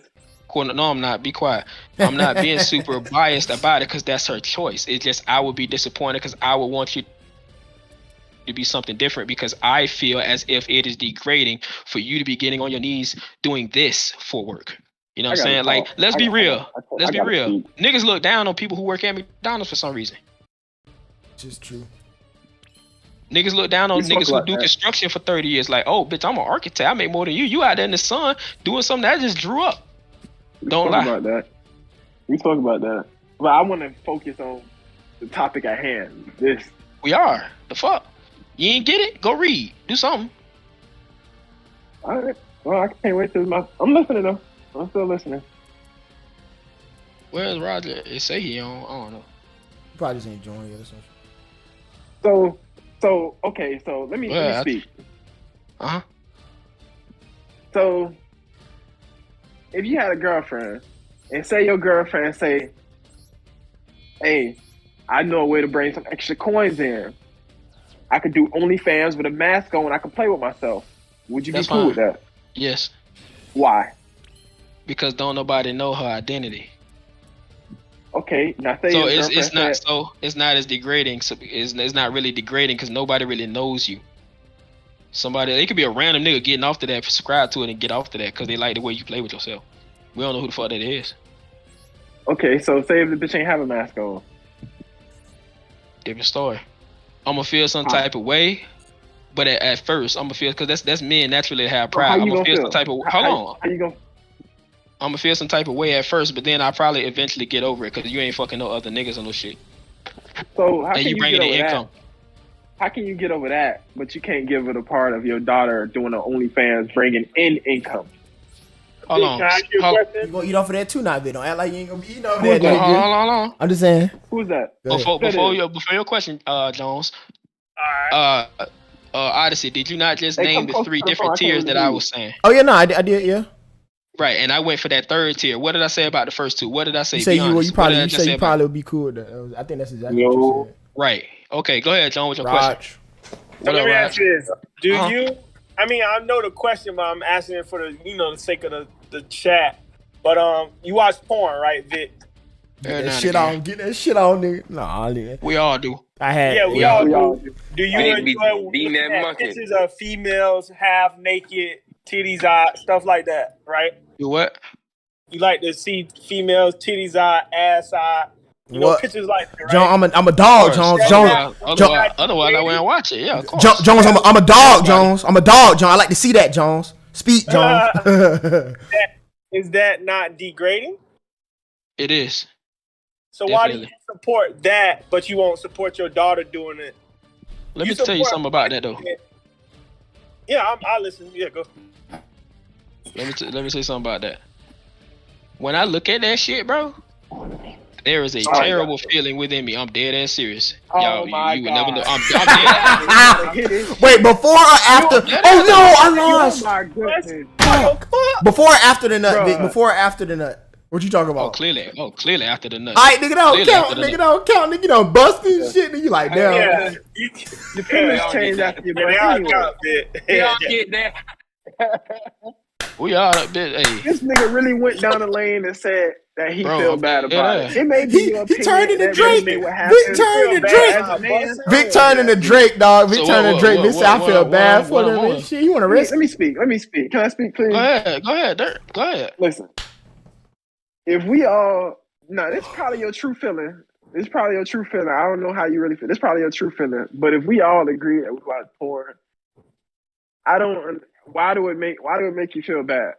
No, I'm not. Be quiet. I'm not being super biased about it because that's her choice. It's just I would be disappointed because I would want you to be something different because I feel as if it is degrading for you to be getting on your knees doing this for work. You know what I'm saying? Like, let's be real. Let's be real. Niggas look down on people who work at McDonald's for some reason. Just true. Niggas look down on niggas who do construction for 30 years. Like, oh, bitch, I'm an architect. I make more than you. You out there in the sun doing something that just drew up. Don't lie. We spoke about that. But I want to focus on the topic at hand. We are. The fuck? You ain't get it? Go read. Do something. All right. Well, I can't wait till I'm listening though. I'm still listening. Where's Roger? It say he on. I don't know. He probably just ain't joining the other social. So okay. So let me speak. So if you had a girlfriend and say your girlfriend say, "Hey, I know a way to bring some extra coins in. I could do OnlyFans with a mask on. I could play with myself." Would you be cool with that? Yes. Why? Because don't nobody know her identity. Okay, now say so it's not as degrading. So it's not really degrading because nobody really knows you. It could be a random nigga getting off to that, subscribe to it, and get off to that because they like the way you play with yourself. We don't know who the fuck that is. Okay, so say if the bitch ain't have a mask on. Different story. I'm gonna feel some type of way, but at first I'm gonna feel because that's men naturally have pride. I'm gonna feel some type of hold on. How you gonna? I'm gonna feel some type of way at first, but then I probably eventually get over it because you ain't fucking no other niggas on no shit. So how can you bringing get in over income? That? How can you get over that? But you can't give it a part of your daughter doing the OnlyFans, bringing in income. Hold on. You gonna eat off of that too now, bitch? Don't act like you ain't gonna be eating off of that. Hold on. I'm just saying. Who's that? Before your question, Jones. All right. Odyssey, did you not just name the 3 different tiers that I was saying? Oh yeah, no, I did, yeah. Right, and I went for that 3rd tier. What did I say about the first 2? What did I say? You say you probably would be cool with that. I think that's exactly what you said. Right. Okay, go ahead, John, with your question. So let me ask you this. Do you, I mean, I know the question, but I'm asking it for the sake of the chat. But you watch porn, right, Vic? Get that shit on, nigga. Nah, nigga. We all do. We all do. Do you enjoy pictures of females half naked, titties out, stuff like that, right? You what? You like to see females titties out, ass out, you know, pictures like that, right? John, I'm a dog, Jones. Otherwise, I wouldn't watch it. Yeah, of course. Jones, I'm a dog, Jones. I'm a dog, John. I like to see that, Jones. Speak, Jones. Is that not degrading? It is. So why do you support that, but you won't support your daughter doing it? Let me tell you something about that though. Yeah, I listen. Yeah, go. Let me say something about that. When I look at that shit, bro, there is a terrible feeling within me. I'm dead ass serious. Y'all, you would never know. I'm dead. Wait, before or after? Oh no, I lost. Oh my goodness. Before or after the nut? Vic? Before or after the nut? What you talking about? Clearly after the nut. Alright, nigga, don't count. Nigga, don't count. Nigga, don't bust this shit. Nigga, you like, damn. Yeah. The feelings change after you bust anyway. Y'all get that. We all a bit. Hey, This nigga really went down the lane and said that he feel bad about it. It may be your opinion. He turned into Drake. Drake. Vic turned into Drake. Vic turned into Drake, dog. Vic turned into Drake. Bitch, I feel bad for him and shit. You want to risk? Let me speak. Can I speak, please? go ahead, Dirk. Go ahead. Listen. If we all, this is probably your true feeling. It's probably your true feeling. I don't know how you really feel. It's probably your true feeling. But if we all agree that we watch porn, why do it make you feel bad?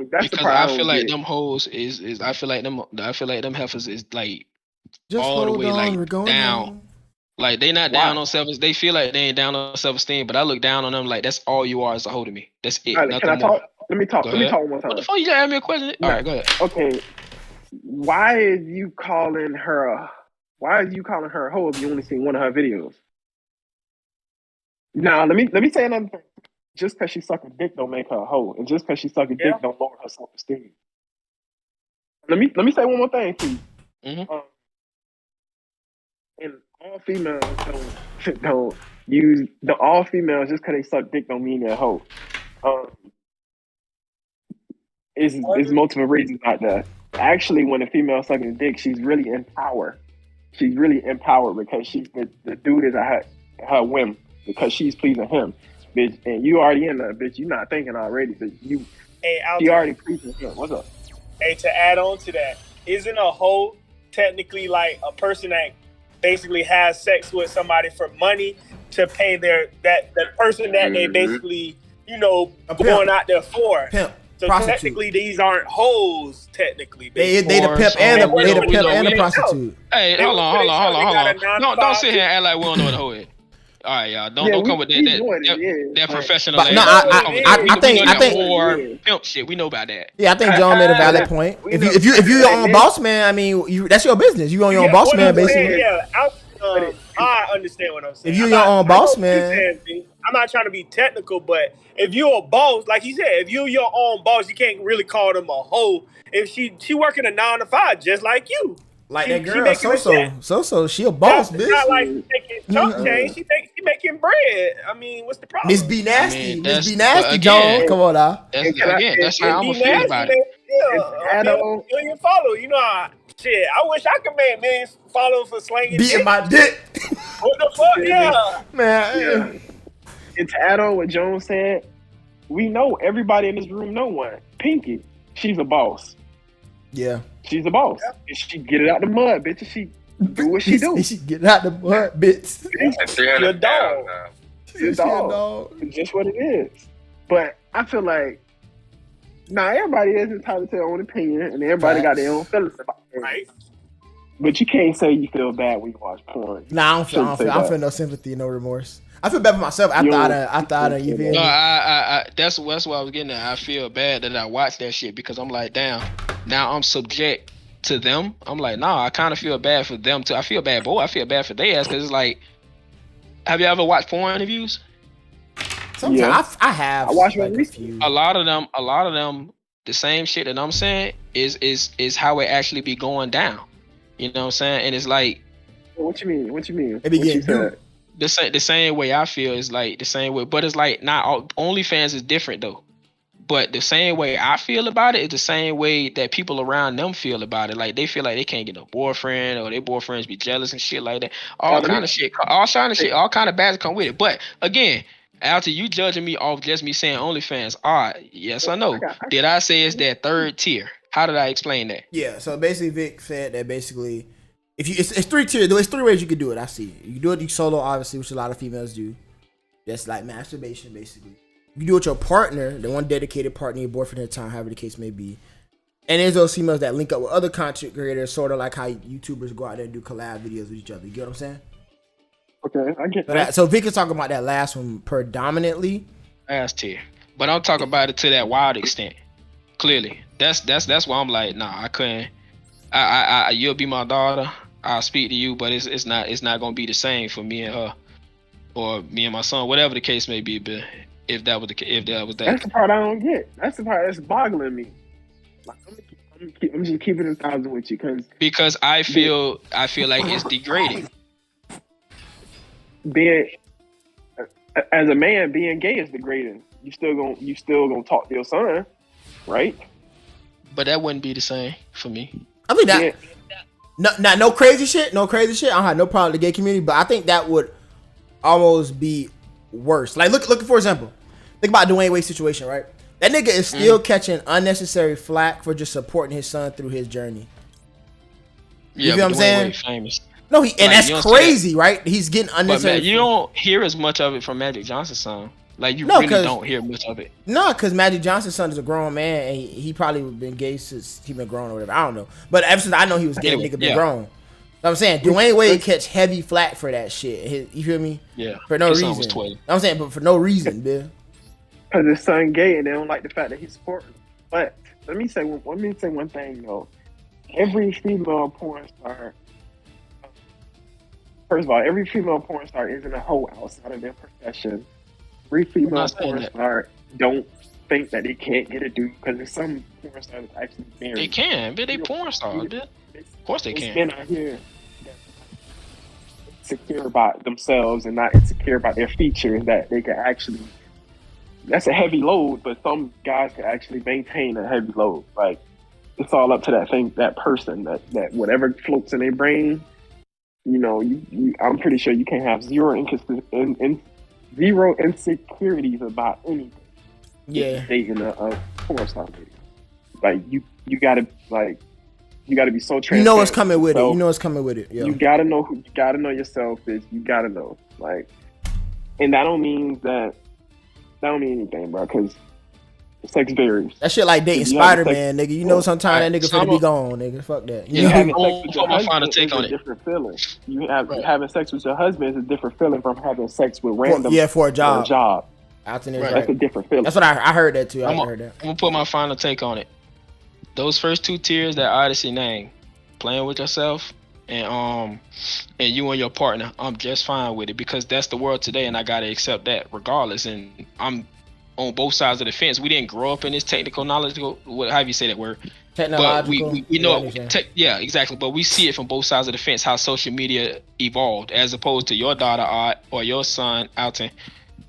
That's because the part I feel like them hoes is I feel like them heifers is like just all the way like down. Like they not down on self. They feel like they ain't down on self-esteem, but I look down on them like that's all you are as a hoe to me. That's it. Right, nothing more. Let me talk one more time. What the fuck? You just asked me a question? All right, go ahead. Okay. Why is you calling her a hoe if you only seen one of her videos? Now let me say another thing. Just because she sucking dick don't make her a hoe, and just because she sucking dick don't lower her self-esteem. Let me say one more thing, please. Mm-hmm. And all females don't use all females just because they suck dick don't mean they're a hoe. Is multiple reasons out there. Actually, when a female sucking dick, she's really empowered. She's really empowered because the dude is at her whim because she's pleasing him. Bitch, and you already in there, bitch. You not thinking already, but you already pleasing him. What's up? Hey, to add on to that, isn't a hoe technically like a person that basically has sex with somebody for money to pay that person that they basically going out there for? Pimp. So prostitute. Technically, these aren't hoes. Technically, they the pimp and the prostitute. Hey, hold on. Don't sit here and act like we don't know what a hoe is. All right, y'all. Don't come with that professional. No, I think pimp shit. We know about that. Yeah, I think John made a valid point. If you your own boss man, I mean, that's your business. You own your own boss man, basically. I understand what I'm saying. If you your own boss man, I'm not trying to be technical, but if you're a boss, like you said, if you're your own boss, you can't really call them a hoe. If she working a 9 to 5 just like you. Like that girl, so she a boss, bitch. Not like making chunk change. She making bread. I mean, what's the problem? Miss B Nasty, John. Come on now. That's how I'm gonna feel about it. Yeah, million followers. You know, shit. I wish I could make millions followers for slanging. Beating my dick. What the fuck? Yeah, man. Yeah. And to add on what Jones said, we know everybody in this room know one. Pinky, she's a boss. Yeah. She's a boss. And she get it out the mud, bitch. And she do what she do. She get it out the mud, bitch. She's a dog. She's a dog. It's just what it is. But I feel like everybody is entitled to their own opinion, and everybody got their own feelings about it. Right. But you can't say you feel bad when you watch porn. Nah, I don't feel no sympathy, no remorse. I feel bad for myself. I thought you feel me? No, that's what I was getting at. I feel bad that I watched that shit because I'm like, damn, now I'm subject to them. I'm like, nah, I kind of feel bad for them too. I feel bad, boy. I feel bad for their ass because it's like, have you ever watched porn interviews? Sometimes I have. I watch like a few. A lot of them, the same shit that I'm saying is how it actually be going down. You know what I'm saying? And it's like, what you mean? It be getting the same way I feel is like the same way, but it's like not all, OnlyFans is different though. But the same way I feel about it is the same way that people around them feel about it. Like they feel like they can't get a boyfriend or their boyfriends be jealous and shit like that. All kind of shit, all kind of bad come with it. But again, after you judging me off just me saying OnlyFans, all right, yes or no? Did I say it's that third tier? How did I explain that? Yeah, so basically Vic said that basically if you it's 3 tiers, there's 3 ways you can do it. I see it. You can do it solo, obviously, which a lot of females do. That's like masturbation, basically. You do it with your partner, the one dedicated partner, your boyfriend at the time, however the case may be. And there's those females that link up with other content creators, sort of like how YouTubers go out there and do collab videos with each other. You get what I'm saying? Okay, I get that. So Vic is talking about that last one predominantly. Last tier. But I'm talking about it to that wild extent. Clearly. That's why I'm like, nah, I couldn't. I you'll be my daughter. I'll speak to you, but it's not gonna be the same for me and her, or me and my son, whatever the case may be. But if that was that. That's the part I don't get. That's the part that's boggling me. Like, I'm just keeping it 1,000 with you because I feel like it's degrading. Being as a man, being gay is degrading. You still gonna talk to your son, right? But that wouldn't be the same for me. I mean that. No crazy shit. No crazy shit. I don't have no problem with the gay community, but I think that would almost be worse. Like look for example. Think about Dwayne Wade's situation, right? That nigga is still catching unnecessary flack for just supporting his son through his journey. You know what I'm saying? Famous. No, that's crazy, right? He's getting unnecessary. But man, you don't hear as much of it from Magic Johnson's son. Like you really don't hear much of it. No, because Magic Johnson's son is a grown man, and he probably been gay since he been grown or whatever. I don't know, but ever since I know he was gay, nigga been grown. You know what I'm saying Dwayne Wade catch heavy flack for that shit. You feel me? Yeah. For no his reason. Son was 12. I'm saying, but for no reason, Bill. Because his son gay, and they don't like the fact that he's supporting. But let me say one thing though. Every female porn star. First of all, every female porn star isn't a hoe outside of their profession. Every female porn star don't think that they can't get a dude because there's some porn stars that actually married. They can, but they porn stars, bitch. Of course they can. Men out here that insecure about themselves and not insecure about their features that they can actually. That's a heavy load, but some guys can actually maintain a heavy load. Like it's all up to that person that whatever floats in their brain. You know, I'm pretty sure you can't have zero insecurities about anything. Yeah, dating a porn star lady. Like you gotta be so transparent. You know what's coming with it. You know what's coming with it. Yeah. You gotta know yourself. Is you gotta know. Like, and that don't mean anything, bro. Because sex varies. That shit like dating Spider-Man, nigga. You know sometimes that nigga finna be gone, nigga. Fuck that. Yeah, having sex with your husband is a different feeling. Having sex with your husband is a different feeling from having sex with random. For a job. That's a different feeling. That's what I heard that too. I heard that. I'm gonna put my final take on it. Those first two tiers that Odyssey named, playing with yourself and you and your partner, I'm just fine with it because that's the world today, and I gotta accept that regardless. And I'm on both sides of the fence. We didn't grow up in this technical knowledge. How do you say that word? Technological. But we know. Yeah, exactly. But we see it from both sides of the fence how social media evolved, as opposed to your daughter or your son Alton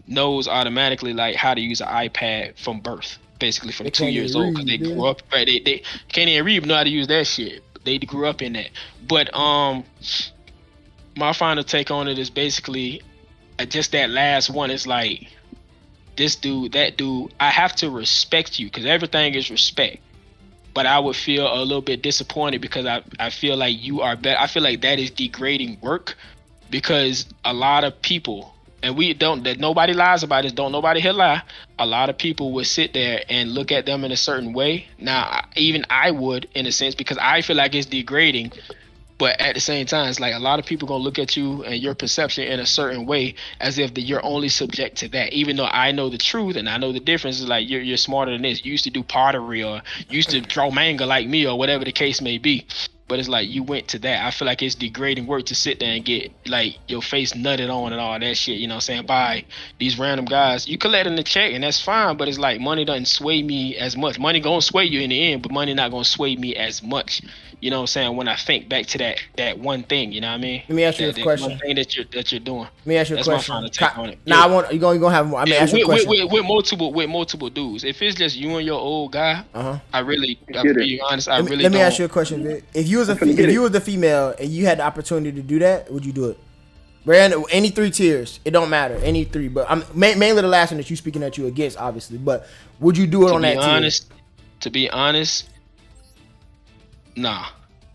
knows automatically like how to use an iPad from birth, basically from 2 years old because they grew up. Right? They can't even read, but know how to use that shit. They grew up in that. But my final take on it is basically just that last one is like. This dude, that dude, I have to respect you because everything is respect. But I would feel a little bit disappointed because I feel like you are better. I feel like that is degrading work because a lot of people, and that nobody lies about this, don't nobody here lie. A lot of people would sit there and look at them in a certain way. Now, even I would in a sense because I feel like it's degrading. But at the same time, it's like a lot of people gonna look at you and your perception in a certain way as if you're only subject to that. Even though I know the truth and I know the difference is like you're smarter than this. You used to do pottery or you used to draw manga like me or whatever the case may be. But it's like you went to that. I feel like it's degrading work to sit there and get like your face nutted on and all that shit, you know what I'm saying, by these random guys. You collect in the check and that's fine, but it's like money doesn't sway me as much. Money gonna sway you in the end, but money not gonna sway me as much. You know what I'm saying? When I think back to that one thing, you know what I mean? Let me ask you a question. One thing that you're doing. Let me ask you a question. That's my final take on it. Nah, you gonna have more. I mean, ask you a question. With multiple dudes. If it's just you and your old guy, I'll be honest. Let me ask you a question, Vic. If you was the female and you had the opportunity to do that, would you do it? Brand, any three tiers, it don't matter, any three. But I'm mainly the last one that you speaking at you against, obviously. But would you do it on that tier? To be honest, nah,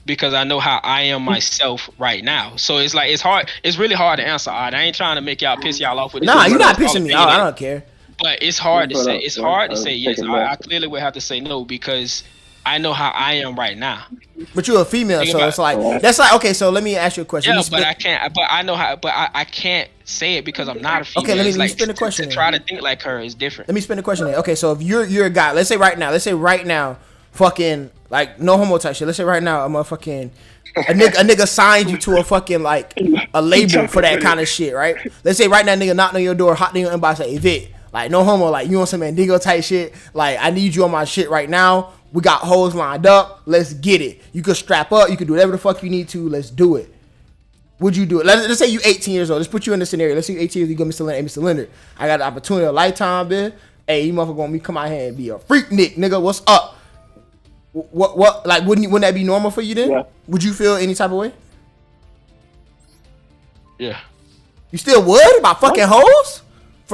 because I know how I am myself right now. So it's like it's hard. It's really hard to answer. I ain't trying to make y'all piss y'all off with this. Nah, you're not pissing me off. I don't care. But it's hard to say. It's hard to say yes. I clearly would have to say no because I know how I am right now. But you're a female, so it's like that's like okay. So let me ask you a question. Yeah, but I can't. But I know how. But I can't say it because I'm not a female. Okay, let me It's spin the question. To try to think like her is different. Let me spin the question. Okay, so if you're a guy, let's say right now, fucking like no homo type shit. Let's say right now, I'm a fucking a nigga signed you to a fucking like a label for that kind of shit, right? Let's say right now, nigga knocked on your door, hot in your inbox, say, hey Vic, like no homo, like you want some Mandigo type shit, like I need you on my shit right now. We got hoes lined up. Let's get it. You can strap up. You can do whatever the fuck you need to. Let's do it. Would you do it? Let's say you 18 years old. Let's put you in the scenario. Let's say you 18 years old. You go, Mr. Leonard. Hey, Mr. Leonard, I got the opportunity of a lifetime, bitch. Hey, you motherfucker want me come out here and be a freak Nick, nigga. What's up? What? Like, wouldn't that be normal for you then? Yeah. Would you feel any type of way? Yeah. You still would about fucking hoes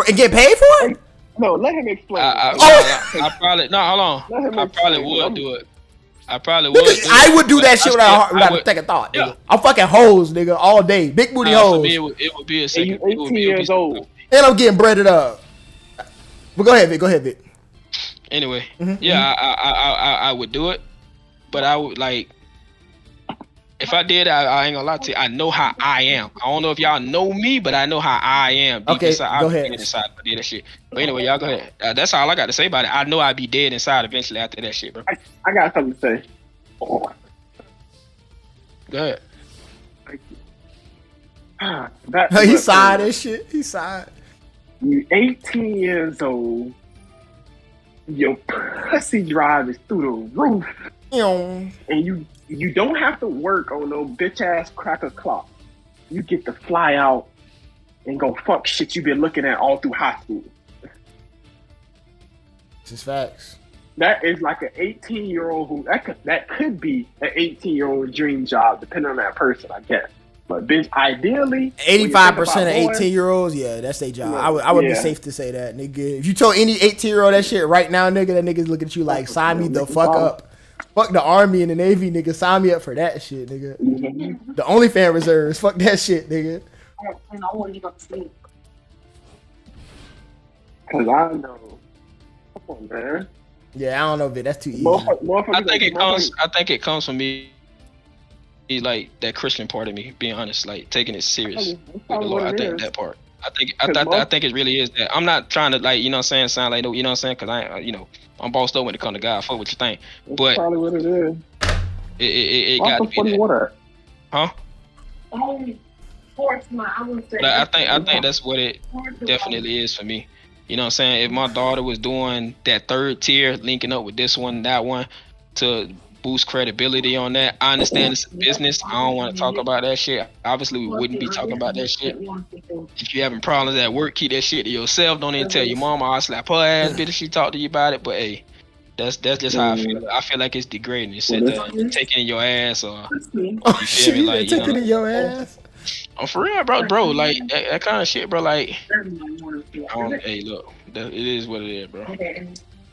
and get paid for it? No, let him explain. I probably no. Hold on. I probably would do it. I probably would. I would do that shit without a second thought. Yeah. Nigga. I'm fucking hoes, nigga, all day. Big booty hoes. It would be a second. And you 18 years old. And I'm getting breaded up. But go ahead, Vic. Anyway, I would do it, but I would like. If I did, I ain't gonna lie to you. I know how I am. I don't know if y'all know me, but I know how I am. Okay, go ahead. Inside, I did that shit. But anyway, y'all go ahead. That's all I got to say about it. I know I'd be dead inside eventually after that shit, bro. I got something to say. Go ahead. He sighed that shit. He sighed. You 18 years old. Your pussy drive is through the roof. And you don't have to work on no bitch ass cracker clock. You get to fly out and go fuck shit you've been looking at all through high school. This is facts. That is like an 18-year-old who that could be an 18-year-old dream job, depending on that person, I guess. But bitch, ideally, 85% of 18-year-olds, yeah, that's their job. Yeah, I would be safe to say that, nigga. If you told any 18-year-old that shit right now, nigga, that nigga's looking at you like, sign me the fuck up. Fuck the Army and the Navy, nigga. Sign me up for that shit, nigga. Mm-hmm. The OnlyFans reserves, fuck that shit, nigga. And I want to go to sleep. Cause I know. Come on, man. Yeah, I don't know, Vic. That's too easy. I think it comes from me, like that Christian part of me, being honest, like taking it serious with the Lord. I think that part. I think it really is that. I'm not trying to like, you know what I'm saying, sound like, you know what I'm saying, because I'm bossed up when it comes to God. Fuck what you think. That's but probably what it is. It got to be that. Water. Huh? Like, I think that's what it definitely is for me. You know what I'm saying? If my daughter was doing that third tier, linking up with this one, that one, to boost credibility on that, I understand it's a business. I don't want to talk about that shit. Obviously, we wouldn't be talking about that shit. If you having problems at work, keep that shit to yourself. Don't even tell your mama. I'll slap her ass, bitch, if she talk to you about it. But hey, that's just how I feel. I feel like it's degrading. You sit there taking in your ass, or you feel me? Like, taking in your ass. I'm for real, bro. Like that kind of shit, bro. Like, hey, look, it is what it is, bro.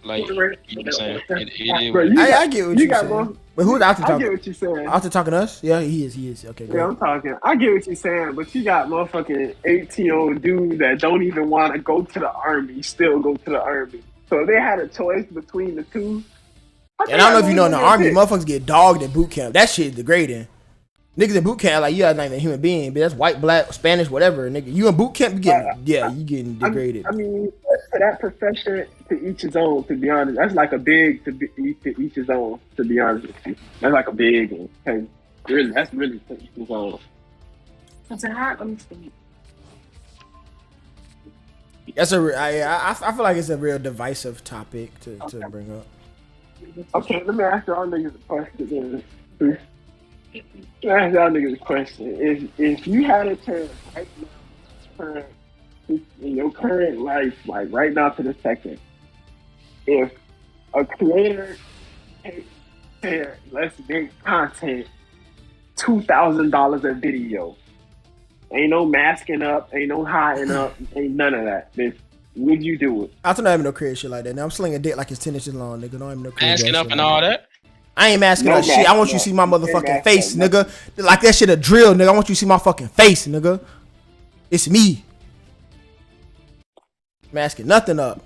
Like, you know what I'm saying? It is. Bro, I get what you're saying. Bro. But who's out to I talking? get what you're saying. Out to talking to us? Yeah, he is. Okay, go Yeah, ahead. I'm talking. I get what you're saying, but you got motherfucking 18-year-old dude that don't even want to go to the Army, still go to the Army. So if they had a choice between the two. And I don't know if you know, in the Army, motherfuckers get dogged in boot camp. That shit is degrading. Niggas in boot camp, like, you are not even a human being, but that's white, black, Spanish, whatever. Nigga, you in boot camp, you getting degraded. I mean, for that profession, to each his own, to be honest. That's like a big to each his own, to be honest with you. That's like a big one. Cause really, that's really to each his own. That's a hard one to me. That's I feel like it's a real divisive topic to bring up. Okay, let me ask y'all niggas a question. Let me ask y'all niggas a question. If you had a chance right now, in your current life, like right now to the second, if a creator said, let's make content, $2,000 a video, ain't no masking up, ain't no hiding up, ain't none of that, bitch. Would you do it? I don't have no crazy shit like that. Now I'm slinging dick like it's 10 inches long, nigga. Don't have no crazy Masking up and all that. I ain't masking up shit. I want you to see my motherfucking face, nigga. Like that shit a drill, nigga. I want you to see my fucking face, nigga. It's me. Masking nothing up.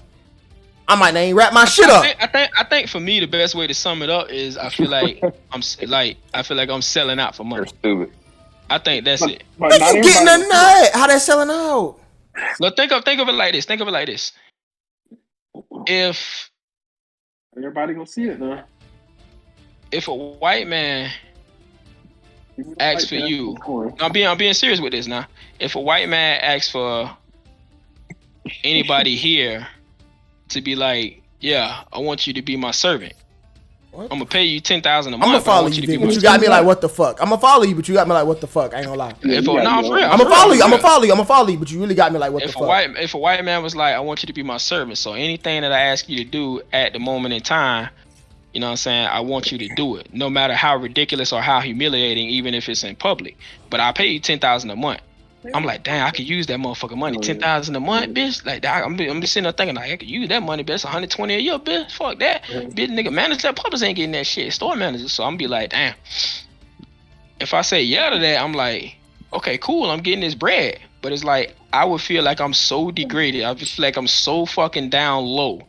I might not even wrap my shit up. I think for me the best way to sum it up is I feel like I'm selling out for money. You're stupid. I think that's it. But Like not you getting a everybody- nut? How that selling out? Look, think of it like this. Think of it like this. If Everybody gonna see it now. a white man asks for you, Corn. I'm being serious with this now. If a white man asks for anybody here to be like, yeah, I want you to be my servant. What? I'm gonna pay you $10,000 a month. I'm gonna but I follow want you, to Vic, be but my you got me servant. like, what the fuck? I'm gonna follow you, but you got me like, what the fuck? I ain't gonna lie. If You a, got nah, me for real, on- I'm gonna for follow real, you. I'm for gonna real. follow you. I'm gonna follow you, but you really got me like, what the fuck? If a white man was like, I want you to be my servant, so anything that I ask you to do at the moment in time, you know what I'm saying, I want you to do it, no matter how ridiculous or how humiliating, even if it's in public. But I pay you $10,000 a month. I'm like, damn, I could use that motherfucking money. $10,000 a month, bitch. Like, I'm just sitting there thinking, like, I could use that money, bitch. It's $120 a year, bitch. Fuck that, bitch. Nigga, manager at Publix ain't getting that shit. Store manager. So I'm be like, damn. If I say yeah to that, I'm like, okay, cool. I'm getting this bread. But it's like I would feel like I'm so degraded. I just feel like I'm so fucking down low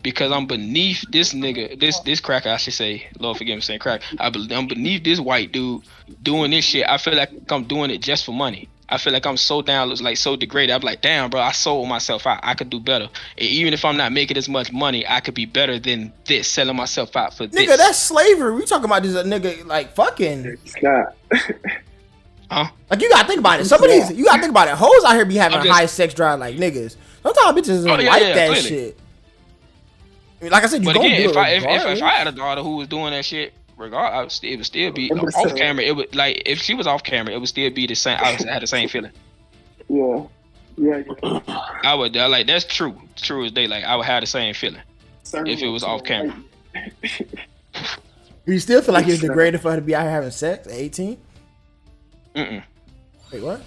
because I'm beneath this nigga, this cracker, I should say. Lord forgive me saying crack. I'm beneath this white dude doing this shit. I feel like I'm doing it just for money. I feel like I'm so down, like so degraded. I'm like, damn, bro, I sold myself out. I could do better. And even if I'm not making as much money, I could be better than this, selling myself out for this. Nigga, that's slavery. We talking about this nigga like fucking. It's not. Huh? Like you gotta think about it. Some of these, you gotta think about it. Hoes out here be having I'm just- high sex drive like niggas. Sometimes bitches don't Oh, yeah, like yeah, that clearly. shit. I mean, like I said, you But gonna again, do if it I regardless. had a daughter who was doing that shit, regardless, it would still be I'm off saying- camera. It would like if she was off camera, it would still be the same. I had the same feeling. Yeah. Yeah. I would like that's true as day. Like I would have the same feeling. If it was off camera. You still feel like it's degraded for her to be out here having sex at 18? Mm-mm. Wait, what?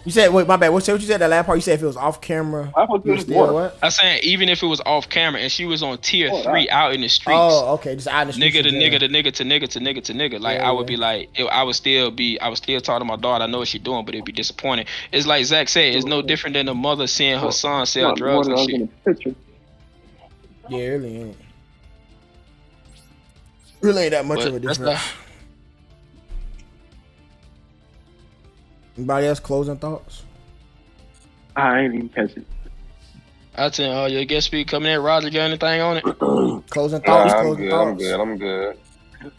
You said, wait, my bad. What you said that last part? You said if it was off camera, I was you good still as what? I'm saying even if it was off camera and she was on tier Oh, 3 out in the streets. Oh, okay, just out in the streets. Nigga to in nigga general. to nigga to nigga to nigga. Like Yeah, I would yeah. be like, I would still talk to my daughter. I know what she's doing, but it'd be disappointing. It's like Zach said, it's no different than a mother seeing her son sell drugs and shit. Yeah, it really ain't. Really ain't that much But of a that's difference. Anybody else closing thoughts? I ain't even catch it. I tell your guest speaker coming in. Roger, got anything on it? Closing Nah, thoughts. I'm Closing good. thoughts. I'm good.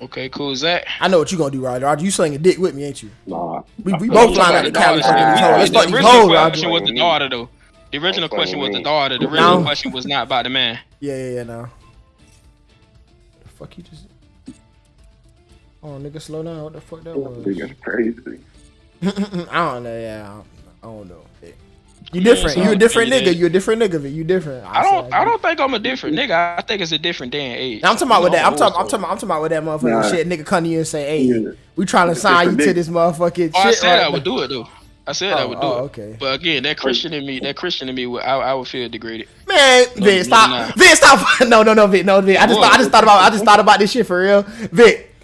Okay, cool, Zach. I know what you gonna do, Roger. Roger, you slinging dick with me, ain't you? Nah. We No, both I'm flying talking out the about Cali the for daughter. these hoes. Let's The fuck these original hoes, question Roger. was the daughter, though. The original question was the daughter. The original question was not about the man. Yeah, no. The fuck you just? Oh, nigga, slow down. What the fuck that was? That's crazy. I don't know. Yeah, I don't know. You different. Yeah, You a different yeah. nigga. You a different nigga. Vic. You different. I don't think I'm a different nigga. I think it's a different day and age. I'm talking about with that. I'm You know, talking about with that motherfucker Nah. shit. Nigga come to you and say, "Hey, Yeah. we trying to It's sign you different to nigga. this motherfucking Oh, I shit." said right I would now." do it though. I said I would do it. Okay. But again, that Christian in me, I would feel degraded. Man, Vic, stop. nah. Vic, stop. No, Vic. I just thought about this shit for real. Vic,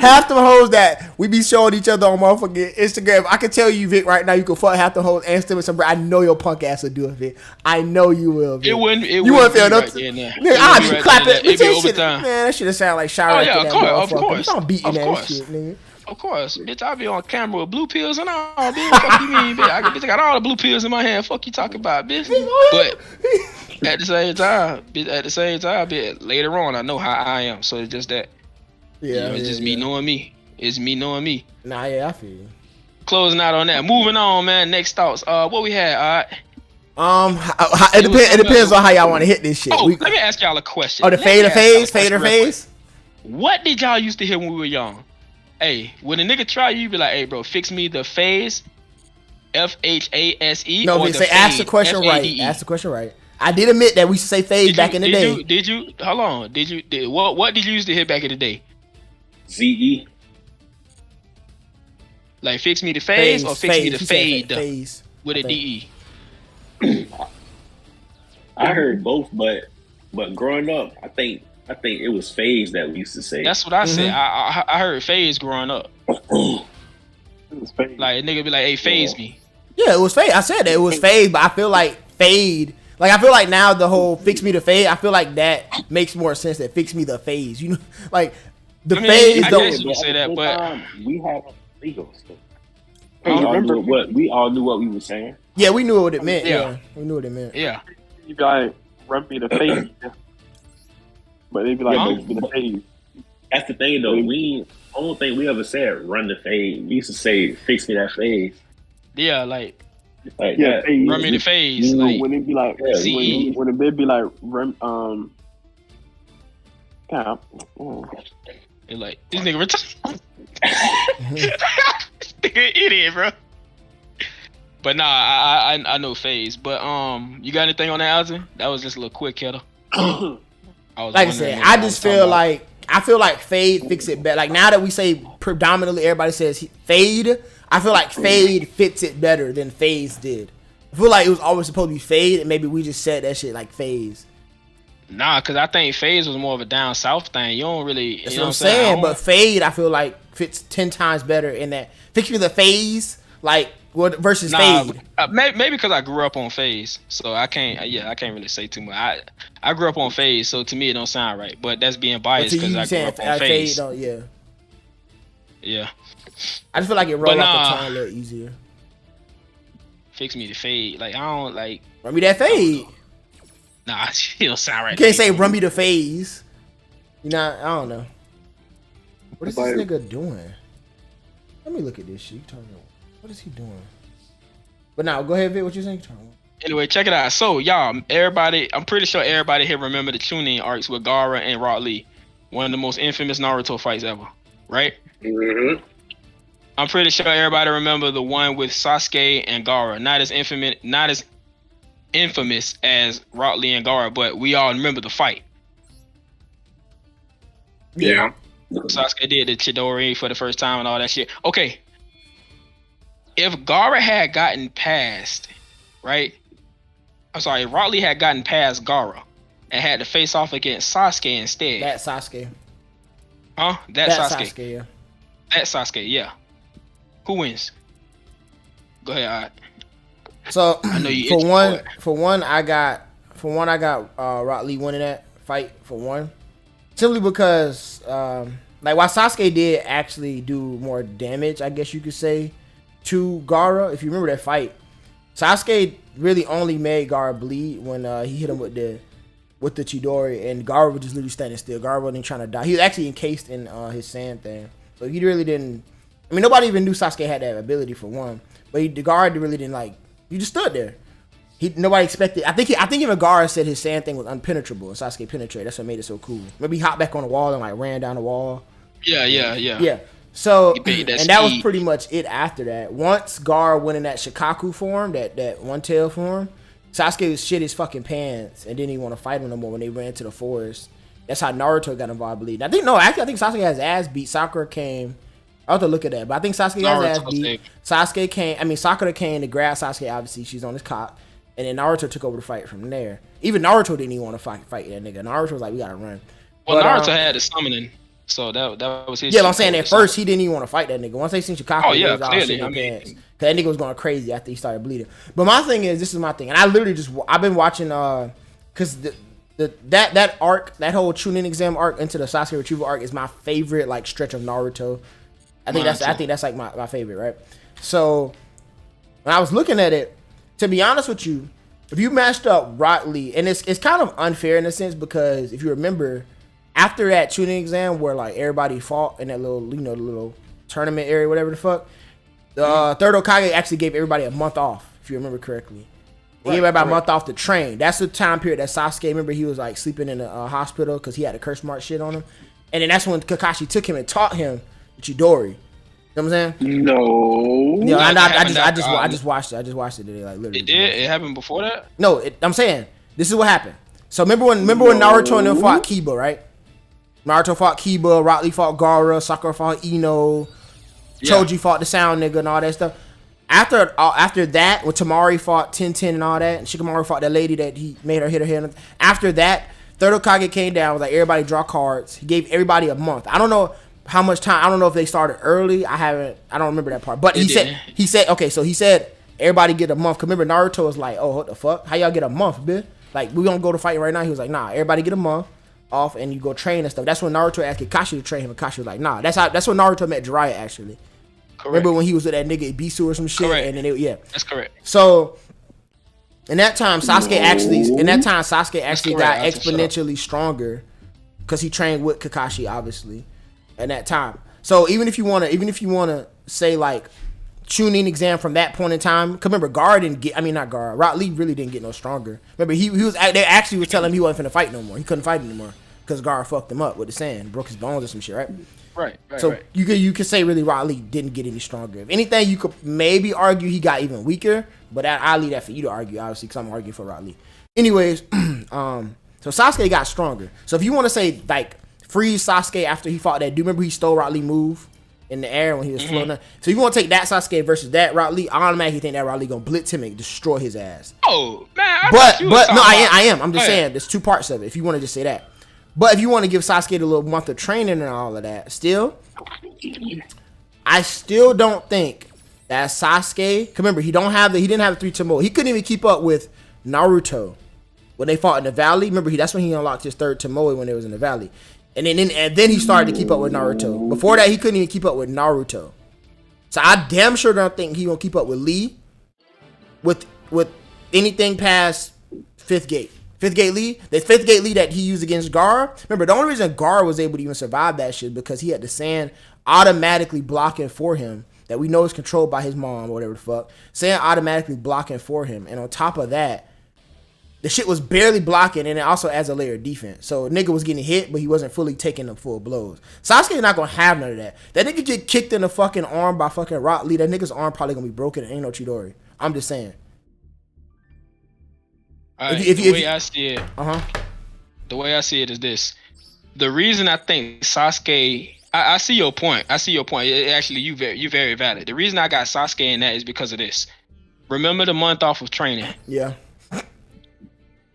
half the hoes that we be showing each other on motherfucking Instagram, I can tell you, Vic, right now, you can fuck half the hoes and still with some. I know your punk ass will do it, Vic. I know you will, Vic. It wouldn't. You wouldn't feel no. right there, nah. Nigga, It I'll wouldn't be right clapping. there, nah. It'd be Man, overtime. that shit sound like shout Oh, out yeah, to of that course, motherfucker. of course, I'm beating of that course. shit, nigga. Of course, bitch, I be on camera with blue pills and all, bitch. What the fuck you mean, bitch? I got all the blue pills in my hand. Fuck you talking about, bitch. But at the same time, bitch, later on, I know how I am. So it's just that. Yeah, It's just me knowing me. It's me knowing me. Nah, yeah, I feel you. Closing out on that. Moving on, man. Next thoughts. What we had, all right. It depends on how y'all want to hit this shit. Oh, let me ask y'all a question. Oh, the Let me fade or ask y'all a phase, fade question or real quick. phase. What did y'all used to hear when we were young? Hey, when a nigga try you be like, hey, bro, fix me the phase, FHASE. No, or they the say ask the fade, question right. FADE? Ask the question right. I did admit that we used to say fade back in the day. Did you? Hold on. What did you used to hear back in the day? ZE. Like fix me the phase or fix me the He said fade phase. with a I DE? I heard both, but growing up, I think it was phase that we used to say. That's what I said. Mm-hmm. I heard phase growing up. Like a nigga be like, hey, phase me. Yeah, it was fade. I said that it was fade, but I feel like fade Like I feel like now the whole fix me the fade, I feel like that makes more sense than fix me the phase. You know, like the phase. I guess you would say that, but we had legal stuff. Remember We all knew what we were saying. Yeah, we knew what it meant. Yeah. Yeah, we knew what it meant. yeah. you be like, run me the face. But they be like, Yeah, run me the face. That's the thing, though. I don't think we ever said run the fade. We used to say fix me that fade. Yeah, like Like Yeah, that. phase. run me the phase. You know, Like, when it be like, See? when it be like, God, they're like this nigga nigga idiot, bro. But nah, I know phase. But you got anything on that, Alton? That was just a little quick hitter. I was Like I wondering said, what I y'all just was feel talking like fade fix it better. Like now that we say predominantly everybody says fade, I feel like fade fits it better than phase did. I feel like it was always supposed to be fade, and maybe we just said that shit like phase. about. Nah, cause I think phase was more of a down south thing. You don't really. That's you know what I'm saying. I don't- But fade, I feel like fits 10 times better in that. Fix me the phase, like what versus fade. Maybe because I grew up on phase, so I can't. Yeah, I can't really say too much. I grew up on phase, so to me it don't sound right. But that's being biased To you, because you I grew saying up on fade, phase. don't, yeah. Yeah, I just feel like it rolled off nah. the tongue a little easier. fix me the fade. Like I don't like. Run me that fade. Nah, it don't sound right. You can't say run me the phase. You know, I don't know. What is this nigga doing? Let me look at this shit. You talking about? What is he doing? But now, go ahead, Vic. What you saying? Anyway, check it out. So, y'all, everybody, I'm pretty sure everybody here remember the Chunin arcs with Gaara and Rock Lee. One of the most infamous Naruto fights ever, right? Mm-hmm. I'm pretty sure everybody remember the one with Sasuke and Gaara. Not as infamous as Rock Lee and Gaara, but we all remember the fight. Yeah. Sasuke did the Chidori for the first time and all that shit. Okay. If Gaara had gotten past, right? I'm sorry, if Rock Lee had gotten past Gaara and had to face off against Sasuke instead. That Sasuke. Huh? That Sasuke. Yeah. That Sasuke, yeah. Who wins? Go ahead, Odd. So I know you for itching one, for it. I got Rock Lee winning that fight for one. Simply because like while Sasuke did actually do more damage, I guess you could say, to Gaara. If you remember that fight, Sasuke really only made Gaara bleed when he hit him with the Chidori, and Gaara was just literally standing still. Gaara wasn't even trying to die. He was actually encased in his sand thing, so he really didn't. I mean, nobody even knew Sasuke had that ability for one, but the Gaara really didn't like. He just stood there. Nobody expected. I think even Gaara said his sand thing was unpenetrable, and Sasuke penetrated. That's what made it so cool. Maybe he hopped back on the wall and like ran down the wall. Yeah. So, He paid that and that was speed. pretty much it after that. Once Gaara went in that Shikaku form, that one tail form, Sasuke shit his fucking pants and didn't even want to fight him no more when they ran to the forest. That's how Naruto got involved, I believe. I think Sasuke has ass beat. Sakura came. I'll have to look at that, but I think Sasuke has ass beat. Sakura came to grab Sasuke, obviously. She's on his cock. And then Naruto took over the fight from there. Even Naruto didn't even want to fight that nigga. Naruto was like, we gotta run. Well, But, Naruto had the summoning, so that was his. Yeah, but I'm shit. saying at first he didn't even want to fight that nigga. Once they seen Chicago, Oh, yeah, he was all clearly. shit in I mean- pants. Cause that nigga was going crazy after he started bleeding. But my thing is, this is my thing, and I literally I've been watching cause that arc, that whole Chunin exam arc into the Sasuke retrieval arc is my favorite like stretch of Naruto. I think that's like my favorite, right? So when I was looking at it, to be honest with you, if you matched up Rock Lee, and it's kind of unfair in a sense because if you remember, after that Chunin exam where like everybody fought in that little, the little tournament area, whatever the fuck, the third Hokage actually gave everybody a month off, if you remember correctly. He gave everybody a month off to train. That's the time period that Sasuke, remember he was like sleeping in a hospital because he had a curse mark shit on him. And then that's when Kakashi took him and taught him Chidori. You know what I'm saying? No. Yeah, I happened just watched it. I just watched it today, like literally. It did. It happened before that. No, I'm saying this is what happened. So remember when Naruto and them fought Kiba, right? Naruto fought Kiba, Rock Lee fought Gaara, Sakura fought Ino, Choji fought the Sound Nigga and all that stuff. After that, when Tamari fought Tenten and all that, and Shikamaru fought that lady that he made her hit her head. After that, Third Hokage came down, was like, everybody draw cards. He gave everybody a month. I don't know how much time. I don't know if they started early. I don't remember that part. But he said, okay, so he said everybody get a month. Cause remember Naruto was like, oh, what the fuck? How y'all get a month, bitch? Like, we gonna go to fighting right now. He was like, nah, everybody get a month off and you go train and stuff. That's when Naruto asked Kakashi to train him. And Kakashi was like, nah. That's when Naruto met Jiraiya, actually. Correct. Remember when he was with that nigga Ibisu or some shit? Correct. And then that's correct. So in that time, Sasuke actually got exponentially stronger because he trained with Kakashi, obviously, at that time. So even if you wanna say like Chunin exam from that point in time, cause remember Rock Lee really didn't get no stronger. Remember they actually was telling him he wasn't finna fight no more. He couldn't fight anymore because Gaara fucked him up with the sand, broke his bones or some shit, right? Right. So you could say really Rock Lee didn't get any stronger. If anything, you could maybe argue he got even weaker, but I'll leave that for you to argue, obviously, because I'm arguing for Rock Lee. Anyways, so Sasuke got stronger. So if you want to say like freeze Sasuke after he fought that dude, remember he stole Rock Lee move in the air when he was floating. So if you want to take that Sasuke versus that Rock Lee, I automatically think that Rock Lee gonna blitz him and destroy his ass. Oh man, I am. I'm just saying there's two parts of it. If you want to just say that. But if you want to give Sasuke the little month of training and all of that, I still don't think that Sasuke. Remember, he didn't have the 3 Tomoe. He couldn't even keep up with Naruto when they fought in the valley. Remember, that's when he unlocked his 3rd Tomoe when they was in the valley, and then he started to keep up with Naruto. Before that, he couldn't even keep up with Naruto. So I damn sure don't think he gonna keep up with Lee with anything past 5th Gate. 5th Gate Lee, the 5th Gate Lee that he used against Gaara. Remember, the only reason Gaara was able to even survive that shit because he had the sand automatically blocking for him that we know is controlled by his mom or whatever the fuck. Sand automatically blocking for him. And on top of that, the shit was barely blocking and it also adds a layer of defense. So nigga was getting hit, but he wasn't fully taking the full blows. Sasuke not gonna have none of that. That nigga get kicked in the fucking arm by fucking Rock Lee. That nigga's arm probably gonna be broken and ain't no Chidori. I'm just saying. The way I see it is this. The reason I think Sasuke, I see your point. Actually, you very valid. The reason I got Sasuke in that is because of this. Remember the month off of training? Yeah.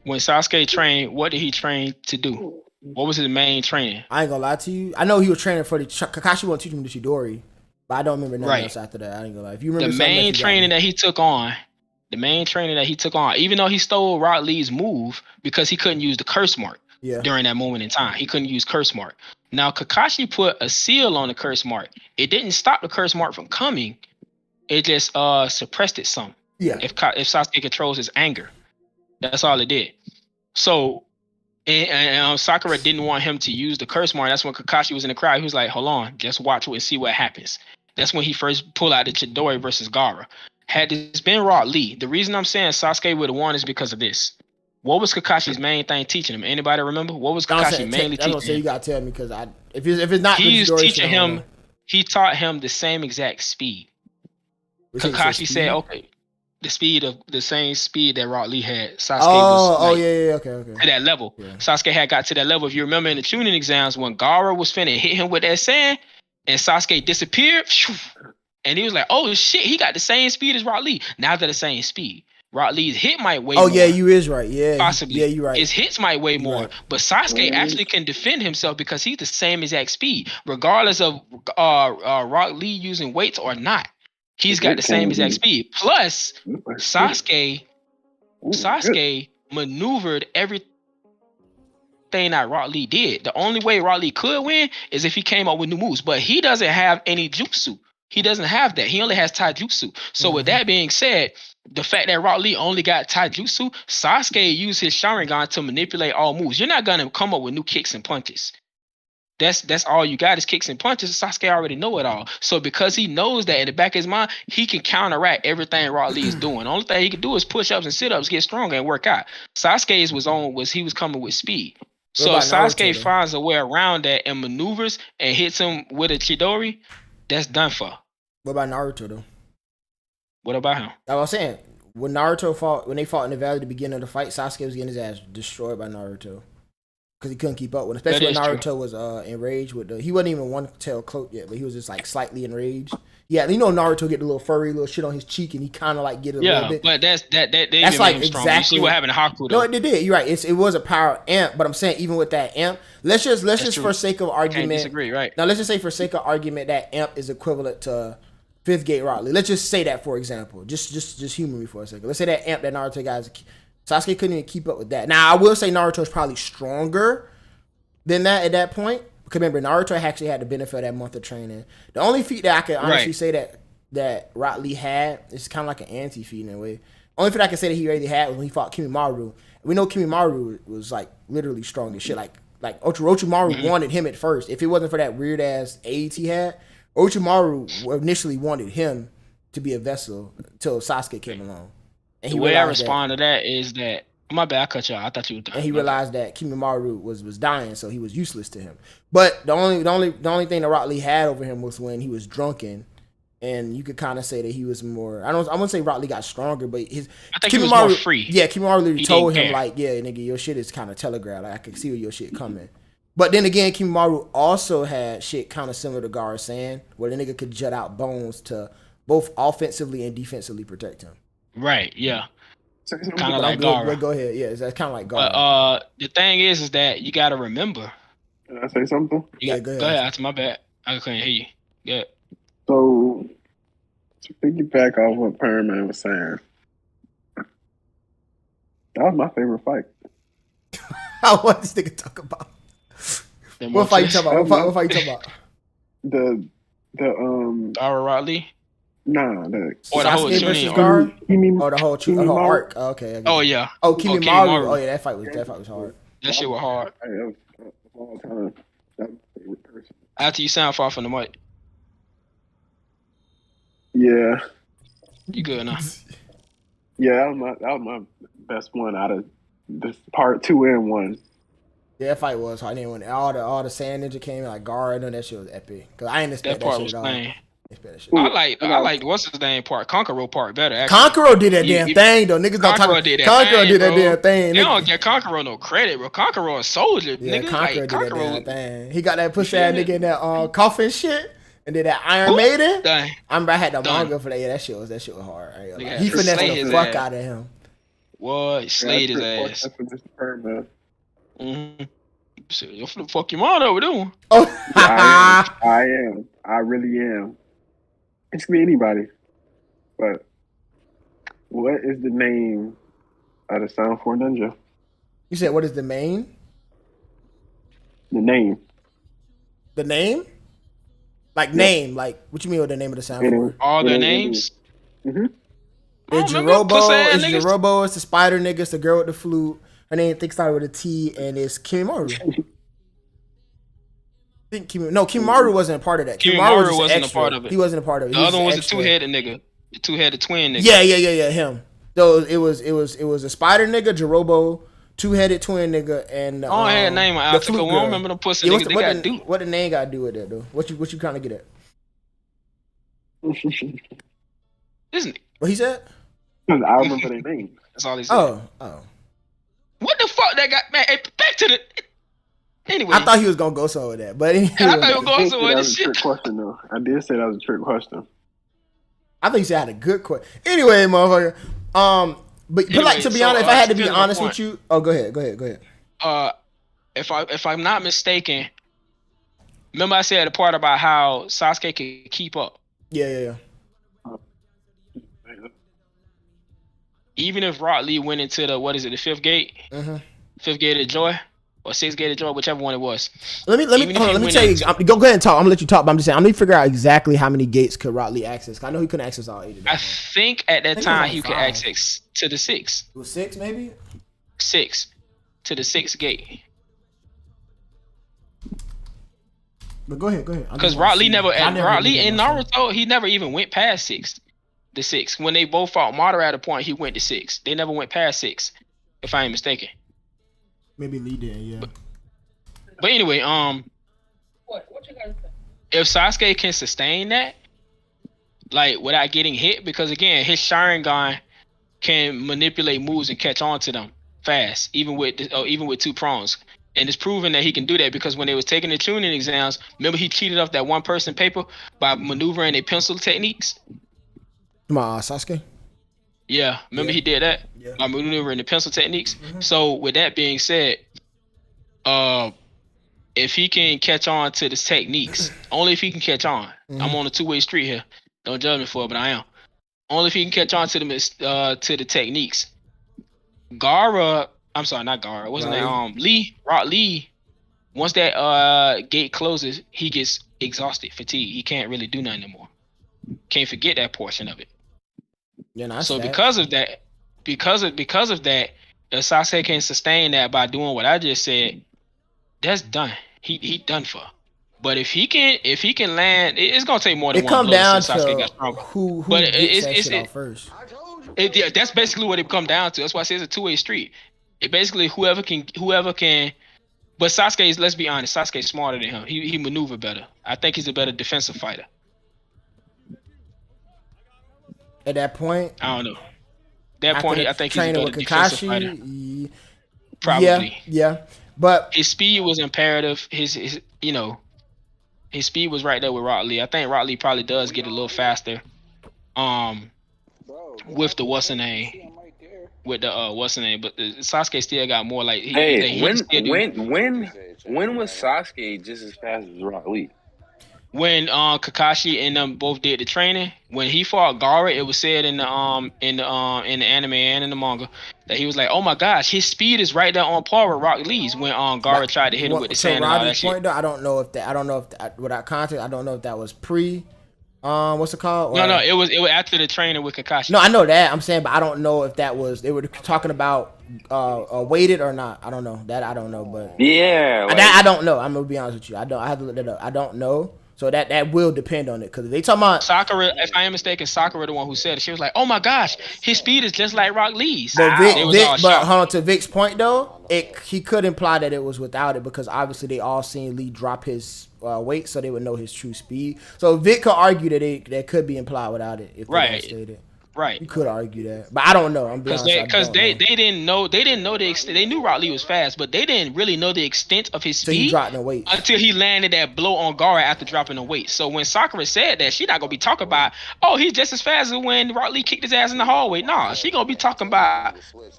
When Sasuke trained, what did he train to do? What was his main training? I ain't gonna lie to you. I know he was training for the Kakashi won't teach him the Chidori, but I don't remember nothing else after that. I ain't gonna lie. If you remember the main training that he took on. Even though he stole Rock Lee's move because he couldn't use the curse mark during that moment in time. He couldn't use curse mark. Now, Kakashi put a seal on the curse mark. It didn't stop the curse mark from coming. It just suppressed it some. Yeah. If Sasuke controls his anger. That's all it did. So, and Sakura didn't want him to use the curse mark. That's when Kakashi was in the crowd. He was like, hold on, just watch and see what happens. That's when he first pulled out the Chidori versus Gaara. Had this been Rock Lee, the reason I'm saying Sasuke would have won is because of this. What was Kakashi's main thing teaching him? Anybody remember? What was Kakashi mainly teaching him? You gotta tell me because if it's not, he was teaching him. He taught him the same exact speed. Kakashi said, "Okay, the speed of the same speed that Rock Lee had." Sasuke okay. To that level, Sasuke had got to that level. If you remember in the Chunin exams when Gaara was finna hit him with that sand, and Sasuke disappeared. And he was like, "Oh shit, he got the same speed as Rock Lee." Now they're the same speed. Rock Lee's hit might weigh more. Oh yeah, you is right. Yeah, possibly. Yeah, you right. His hits might weigh more, but Sasuke actually can defend himself because he's the same exact speed, regardless of Rock Lee using weights or not. He's got the same exact speed. Plus, Sasuke maneuvered everything that Rock Lee did. The only way Rock Lee could win is if he came up with new moves, but he doesn't have any jutsu. He doesn't have that. He only has taijutsu. So with that being said, the fact that Rock Lee only got taijutsu, Sasuke used his Sharingan to manipulate all moves. You're not gonna come up with new kicks and punches. That's all you got is kicks and punches. Sasuke already know it all. So because he knows that in the back of his mind, he can counteract everything Rock Lee is doing. The only thing he can do is push-ups and sit-ups, get stronger and work out. Sasuke's was coming with speed. So if Sasuke finds a way around that and maneuvers and hits him with a Chidori, that's done for. What about Naruto though? What about him? I was saying when they fought in the valley at the beginning of the fight, Sasuke was getting his ass destroyed by Naruto because he couldn't keep up with him. Especially when Naruto was enraged with he wasn't even one tail cloak yet, but he was just like slightly enraged. Yeah, you know Naruto get the little furry little shit on his cheek and he kind of like get it a little bit. But that's like exactly. You see what happened to Haku though. No, it did. You're right. It was a power amp, but I'm saying even with that amp, let's just for sake of argument. Can't disagree, right? Now let's just say for sake of argument that amp is equivalent to fifth gate Rock Lee. Let's just say that for example. Just humor me for a second. Let's say that amp that Naruto guys, Sasuke couldn't even keep up with that. Now I will say Naruto is probably stronger than that at that point. Because remember, Naruto actually had the benefit of that month of training. The only feat that I can honestly say that Rock Lee had is kind of like an anti-feat in a way. Only feat I can say that he already had was when he fought Kimimaru. We know Kimimaru was like literally strong as shit. Like Orochimaru wanted him at first. If it wasn't for that weird ass AIDS he had, Orochimaru initially wanted him to be a vessel until Sasuke came along. And the way I respond to that is that my bad, I cut you out. I thought you were done. And he realized that Kimimaru was dying, so he was useless to him. But the only thing that Rock Lee had over him was when he was drunken. And you could kind of say that he was more. I wouldn't say Rock Lee got stronger, but I think he was more free. Yeah, Kimimaru literally told him like, "Yeah, nigga, your shit is kind of telegraphed. Like I can see where your shit coming." But then again, Kimimaru also had shit kind of similar to Gaara saying, where the nigga could jut out bones to both offensively and defensively protect him. Right. Yeah. Kind of like Gaara. Go ahead. Yeah, that's kind of like Gaara. But the thing is that you got to remember. Can I say something? Yeah, go ahead. Go ahead. That's my bad. I couldn't hear you. Yeah. So, to piggyback off what Perman was saying, that was my favorite fight. What this nigga talk about? What fight you talking about? What fight you talking about? The Gaara Rock Lee? Nah, the whole Sasuke versus Gaara? Or the whole arc? Oh, okay. Oh yeah. Oh, Kimimaru. Oh yeah, that fight was hard. That shit was hard. Of all time, that was my favorite person. After you sound far from the mic. Yeah. You good now? Yeah, that was my best one out of this part 2 and 1. Yeah, that fight was hard. Then when all the Sand Ninja came in, like Gaara, and that shit was epic. Cause I didn't expect that part shit was at all. lame. I like what's his name part? Kankuro part better. Actually. Kankuro did that damn thing though. Niggas don't talk. Kankuro did that damn thing. They don't get Kankuro no credit, bro. Kankuro a soldier. Yeah, nigga. Kankuro did that damn thing. He got that pussy ass nigga in that coffin shit. And then that Iron Maiden. Dang. I had the manga for that. Yeah, that shit was hard. He finessed the fuck out of him. What? Slayed his ass. Mm-hmm. You're finna fuck your mom over doing. Oh, I am. I really am. It could be anybody. But what is the name of the Sound 4 Ninja? You said what is the main? The name. The name? Like name, like what you mean with the name of the Sound 4? All their names? Mm-hmm. It's Jirobo, it's the spider nigga, it's the girl with the flute. Her name I think started with a T, and it's Kimimaru. Kimimaru wasn't a part of that. Kimimaru wasn't a part of it. He wasn't a part of it. The other one was the two-headed nigga. The two-headed twin nigga. Yeah, him. So it was a spider nigga, Jirobo, two-headed twin nigga, and I had a name on Alpha. I don't remember them pussy niggas. They got do. What the name got to do with that though? What you kind of get at? Isn't it? What he said? I remember their name. That's all he said. Oh. What the fuck that got man? Hey, back to the. Anyway, I thought he was gonna go somewhere with that, but anyway. I thought he was going somewhere. That was a trick question, though. I did say that was a trick question. I think you said I had a good question. Anyway, motherfucker. But like to be honest, if I had to be honest with you, go ahead. If I'm not mistaken, remember I said the part about how Sasuke could keep up. Yeah. Even if Rock Lee went into the fifth gate, fifth gate of joy, or sixth gate of joy, whichever one it was. Let me tell you. Go ahead and talk. I'm gonna let you talk. But I'm just saying. I'm gonna figure out exactly how many gates could Rock Lee access. I know he couldn't access all 8 of them. I think at that time he could access to the 6. It was 6 maybe. 6 to the 6th gate. But go ahead. Because Rock Lee in Naruto, he never even went past the 6. When they both fought Madara at a point, he went to 6. They never went past 6, if I ain't mistaken. Maybe Lee did, yeah. But anyway, What you guys think? if Sasuke can sustain that, like without getting hit, because again, his Sharingan can manipulate moves and catch on to them fast, even with 2 prongs. And it's proven that he can do that because when they was taking the Chunin exams, remember he cheated off that one person paper by maneuvering their pencil techniques. Sasuke? Yeah, remember he did that by maneuvering the pencil techniques. So with that being said, if he can catch on to the techniques, only if he can catch on. I'm on a 2-way street here. Don't judge me for it, but I am. Only if he can catch on to the techniques. I'm sorry, not Gara. Wasn't that Rock Lee? Once that gate closes, he gets exhausted, fatigued. He can't really do nothing anymore. Can't forget that portion of it. Yeah, so because of that, if Sasuke can sustain that by doing what I just said, that's done. He done for. But if he can land, it's gonna take more than one blow down since Sasuke got stronger. Who gets that shit off first. That's basically what it come down to. That's why I say it's a two-way street. It basically whoever can. But Sasuke is, let's be honest, Sasuke's smarter than him. He maneuver better. I think he's a better defensive fighter. At that point, I don't know. I think he's a better defensive fighter. Probably. Yeah. But his speed was imperative. His speed was right there with Rock Lee. I think Rock Lee probably does get a little faster. With the what's the name? With the what's the name? But Sasuke still got more like. When was Sasuke just as fast as Rock Lee? When Kakashi and them both did the training, when he fought Gaara, it was said in the anime and in the manga that he was like, "Oh my gosh, his speed is right there on par with Rock Lee's." When Gaara tried to hit him with the sand and all that shit. Though, I don't know if without context, I don't know if that was pre. What's it called? No, it was after the training with Kakashi. No, I know that. I'm saying, but I don't know if that was they were talking about weighted or not. I don't know that. I don't know, but yeah, I don't know. I'm gonna be honest with you. I have to look that up. I don't know. So that will depend on it because they talking about Sakura. If I am mistaken, Sakura the one who said it. She was like, "Oh my gosh, his speed is just like Rock Lee's." But hold on, to Vic's point though, he could imply that it was without it because obviously they all seen Lee drop his weight, so they would know his true speed. So Vic could argue that could be implied without it if they don't state it. Right. You could argue that, but I don't know. I'm because they didn't know the extent. They knew Rock Lee was fast, but they didn't really know the extent of his speed. So he dropped the weight until he landed that blow on Gaara after dropping the weight. So when Sakura said that, she not gonna be talking about, oh, he's just as fast as when Rock Lee kicked his ass in the hallway. Nah, she gonna be talking about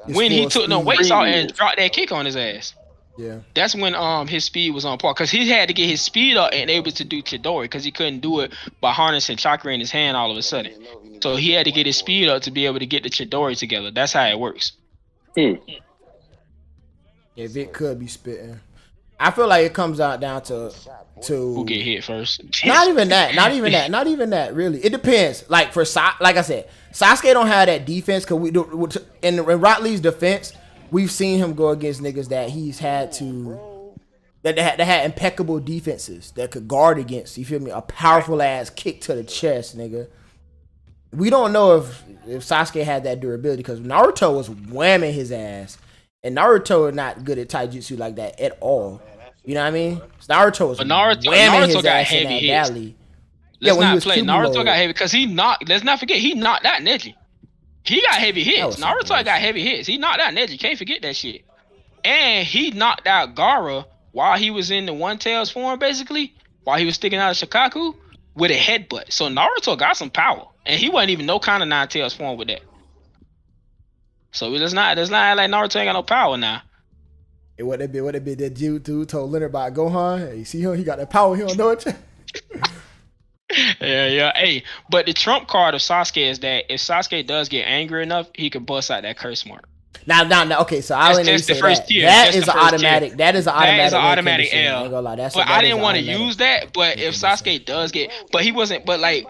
when he took the weights off and dropped that kick on his ass. Yeah, that's when his speed was on par because he had to get his speed up and able to do Chidori because he couldn't do it by harnessing chakra in his hand all of a sudden. So he had to get his speed up to be able to get the Chidori together. That's how it works. Yeah, Vic could be spitting. I feel like it comes out down to who get hit first. Not even that. Really, it depends. Like like I said, Sasuke don't have that defense because we do in Rock Lee's defense. We've seen him go against niggas that he's had to that had impeccable defenses that could guard against. You feel me? A powerful ass kick to the chest, nigga. We don't know if Sasuke had that durability because Naruto was whamming his ass, and Naruto is not good at taijutsu like that at all. You know what I mean? Naruto was whamming his ass in that valley. Let's not play. Naruto got heavy because he knocked. Let's not forget he knocked out Neji. He got heavy hits. Naruto got heavy hits. He knocked out Neji. Can't forget that shit. And he knocked out Gaara while he was in the One Tails form, basically, while he was sticking out of Shikaku with a headbutt. So Naruto got some power, and he wasn't even no kind of Nine Tails form with that. So let's not act like Naruto ain't got no power now. And what it be that dude told Leonard about Gohan? Hey, you see him? He got that power. He don't know it. Yeah. Hey, but the trump card of Sasuke is that if Sasuke does get angry enough, he can bust out that curse mark. Now. Okay, so I'll that's the first tier. That is an automatic. That is an automatic L. But I didn't want to use that. But if Sasuke does get, but he wasn't. But like,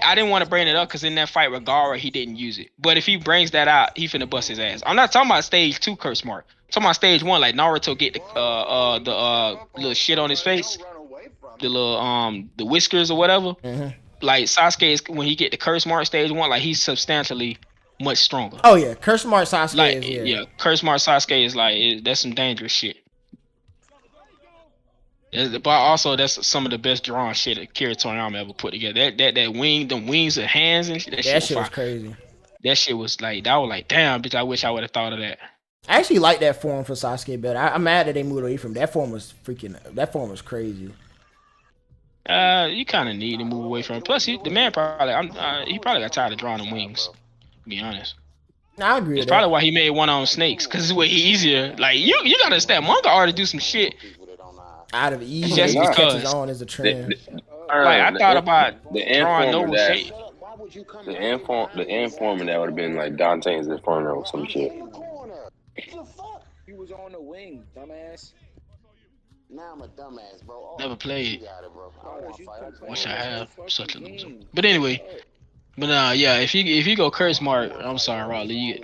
I didn't want to bring it up because in that fight with Gaara, he didn't use it. But if he brings that out, he finna bust his ass. I'm not talking about stage 2 curse mark. I'm talking about stage 1, like Naruto get the little shit on his face. The little the whiskers or whatever. Mm-hmm. Like Sasuke is when he get the curse mark stage 1, like he's substantially much stronger. Oh yeah, curse mark Sasuke like, is curse mark Sasuke is like that's some dangerous shit. But also that's some of the best drawn shit that Akira Toriyama ever put together. That wing, them wings of hands and shit. That shit was crazy. That shit was like damn bitch. I wish I would have thought of that. I actually like that form for Sasuke better. I'm mad that they moved away from that form. That form was crazy. You kind of need to move away from it. Plus, the man he probably got tired of drawing them wings. To be honest, I agree. It's probably why he made one on snakes because it's way easier. Like you gotta understand, manga art to do some shit out of easy. Just because his own is a trend. I thought about the drawing informer Noble that Fate. the informer that would have been like Dante's Inferno or some shit. He was on the wing, dumbass. Now I'm a dumbass, bro. Never played. I Wish I have. Such a loser. But anyway, yeah, if you go curse mark, I'm sorry, Raleigh.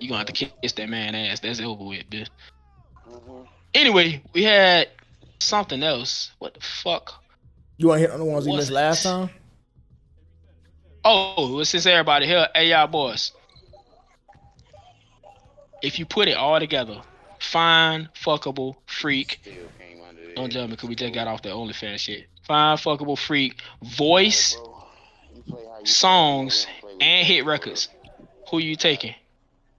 You gonna have to kiss that man ass. That's over with, bitch. Anyway, we had something else. What the fuck? You want to hit on the ones we missed last time? Oh, well, since everybody here, hey y'all boys. If you put it all together, fine, fuckable, freak. Don't judge me, because we just got off the OnlyFans shit. Fine, fuckable, freak, voice, songs, and hit records. Who you taking?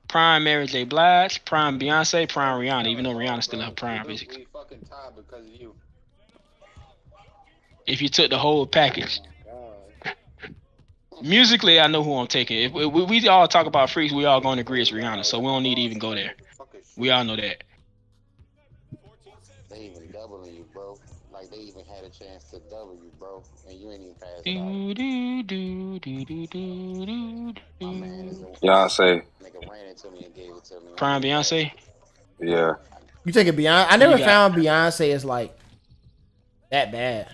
Prime Mary J. Blige, Prime Beyonce, Prime Rihanna, even though Rihanna's still in her prime, basically. If you took the whole package. Musically, I know who I'm taking. If we all talk about freaks, we all going to agree it's Rihanna, so we don't need to even go there. We all know that. They even doubling you, bro. Like they even had a chance to double you, bro, and you ain't even passed it Y'all say. Nigga ran into me and gave it to me. Prime Beyonce? Yeah. You taking Beyonce? I never found Beyonce as like that bad.